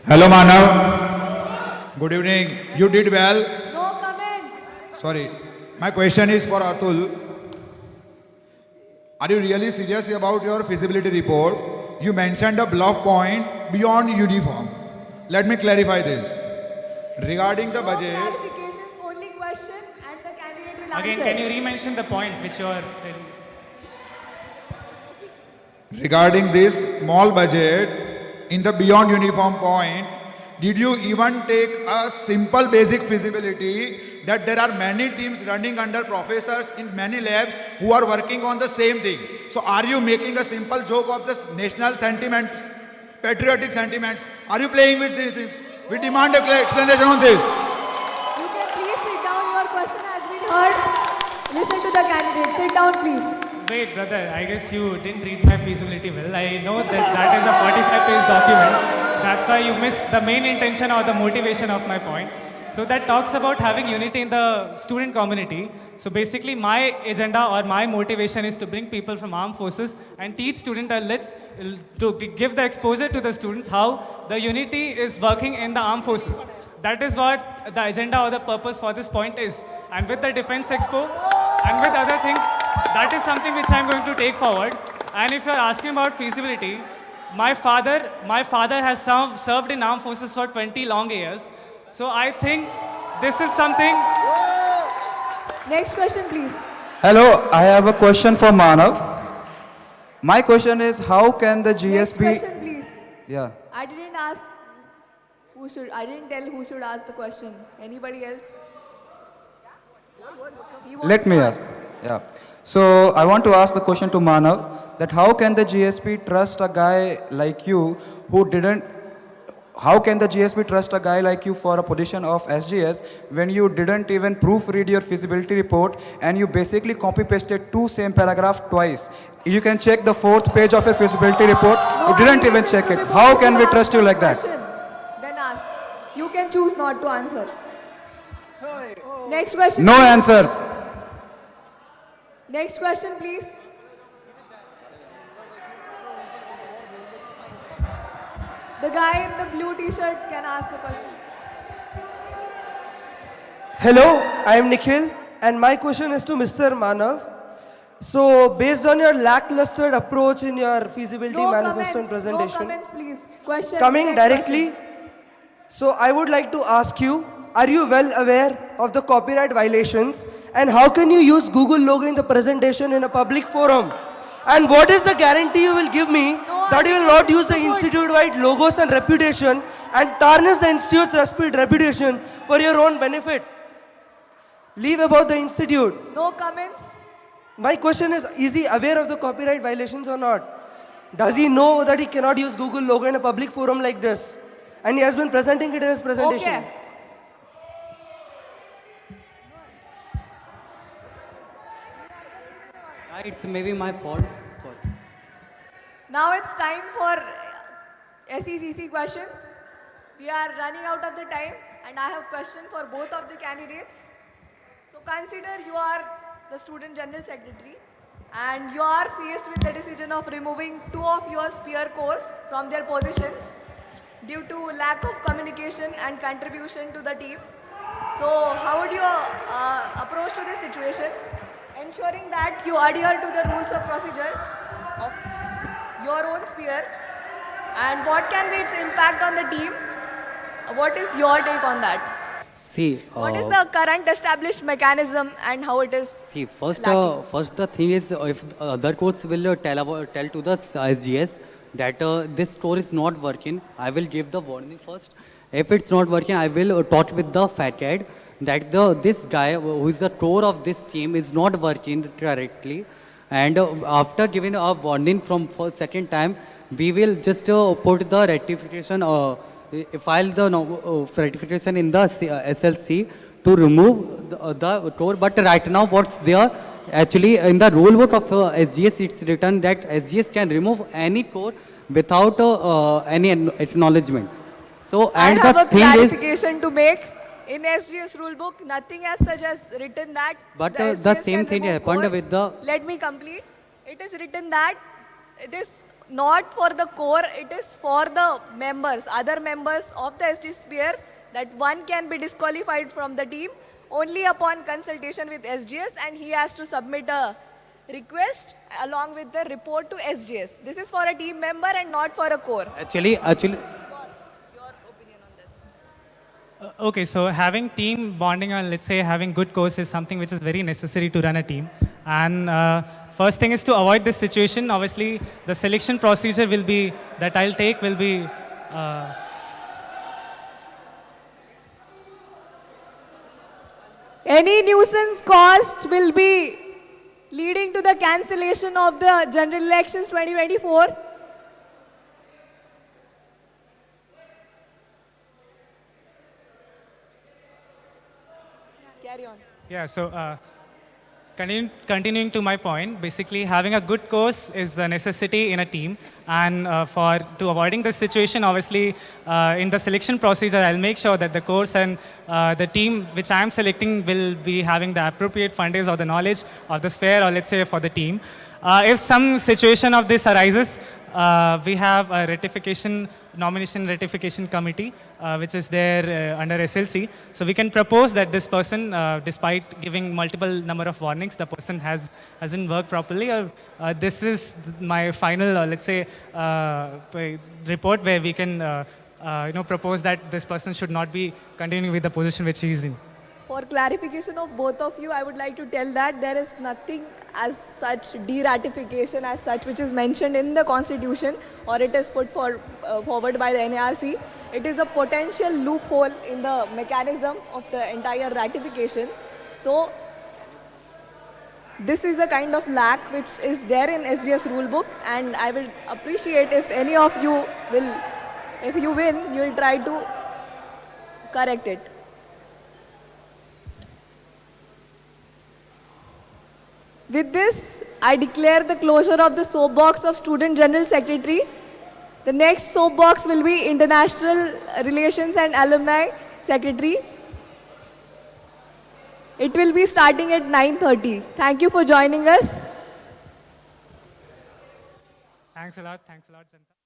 Hello Manav. Good evening. You did well. No comments. Sorry. My question is for Atul. Are you really serious about your feasibility report? You mentioned a bluff point beyond uniform. Let me clarify this. Regarding the No budget, clarifications, only question and the candidate will Again, answer. can you re-mention the point which you are telling? regarding this small budget, in the beyond uniform point, did you even take a simple basic feasibility that there are many teams running under professors in many labs who are working on the same thing? So are you making a simple joke of the national sentiments, patriotic sentiments? Are you playing with these things? We demand a clear explanation on this. You can please sit down, your question has been heard. Listen to the candidate, sit down please. Wait, brother, I guess you didn't read my feasibility well. I know that that is a 45-page document. That's why you missed the main intention or the motivation of my point. So that talks about having unity in the student community. So basically my agenda or my motivation is to bring people from armed forces and teach students to give the exposure to the students how the unity is working in the armed forces. That is what the agenda or the purpose for this point is. And with the Defense Expo and with other things, that is something which I'm going to take forward. And if you're asking about feasibility, my father has served in armed forces for 20 long years. So I think this is something. Next question, please. Hello, I have a question for Manav. My question is, how can the Next GSP... question, please. Yeah. I didn't tell who should ask the question. Anybody else? He wants Let me to ask. Yeah. So I want to ask the question to Manav that how can the GSP trust a guy like you who didn't... How can the GSP trust a guy like you for a position of SGS when you didn't even proofread your feasibility report and you basically copy-pasted two same paragraph twice? You can check the 4th page of your feasibility report. You didn't even check it. How can we trust you like that? Then ask. You can choose not to answer. Next question. No please. answers. Next question, please. The guy in the blue t-shirt can ask a question. Hello, I am Nikhil, and my question is to Mr. Manav. So, based on your lackluster approach in your feasibility No manifesto and comments, presentation, no comments, please. Question. coming next directly, question. so I would like to ask you, are you well aware of the copyright violations, and how can you use Google logo in the presentation in a public forum? And what is the guarantee you will give me that you will not use the institute-wide logos and reputation and tarnish the institute's reputation for your own benefit? Leave about the institute. No comments. My question is he aware of the copyright violations or not? Does he know that he cannot use Google logo in a public forum like this? And he has been presenting it in his presentation. Okay. It's maybe my fault. Sorry. Now it's time for SECC questions. We are running out of the time and I have question for both of the candidates. So consider you are the Student General Secretary and you are faced with the decision of removing 2 of your peer corps from their positions due to lack of communication and contribution to the team. So how would you approach to this situation? Ensuring that you adhere to the rules of procedure of your own sphere and what can be its impact on the team? What is your take on that? See, What is the current established mechanism and how it is see, first the thing is, if other courts will tell to the SGS that this store is not working, I will give the warning first. If it's not working, I will talk with the FATED that this guy who is the core of this team is not working correctly. And after giving a warning from for second time, we will just put the rectification, file the rectification in the SLC to remove the core. But right now, what's there? Actually, in the rule book of SGS, it's written that SGS can remove any core without any acknowledgement. So, I and have the a thing is, clarification to make. In SGS rulebook, nothing as such as written that but the the SGS same can thing remove happened core. with the. Let me complete. It is written that it is not for the core, it is for the members, other members of the SG sphere, that one can be disqualified from the team only upon consultation with SGS and he has to submit a request along with the report to SGS. This is for a team member and not for a core. Actually, Okay, so having team bonding or let's say having good course is something which is very necessary to run a team. And first thing is to avoid this situation. Obviously, the selection procedure will be, that I'll take will be, Any nuisance caused will be leading to the cancellation of the general elections 2024. Carry on. yeah, so continuing to my point, basically having a good course is a necessity in a team. And to avoiding this situation, obviously, in the selection procedure, I'll make sure that the course and the team which I'm selecting will be having the appropriate funders or the knowledge or the sphere, or let's say for the team. If some situation of this arises, we have a nomination ratification committee, which is there under SLC. So we can propose that this person, despite giving multiple number of warnings, the person hasn't worked properly, or this is my final, let's say, report where we can propose that this person should not be continuing with the position which he is in. For clarification of both of you, I would like to tell that there is nothing as such de-ratification as such which is mentioned in the constitution, or it is put forward by the NARC. It is a potential loophole in the mechanism of the entire ratification. So this is a kind of lack which is there in SGS rulebook, and I will appreciate if any of you will, if you win, you will try to correct it. With this, I declare the closure of the soapbox of Student General Secretary. The next soapbox will be International Relations and Alumni Secretary. It will be starting at 9:30. Thank you for joining us. Thanks a lot, Janta.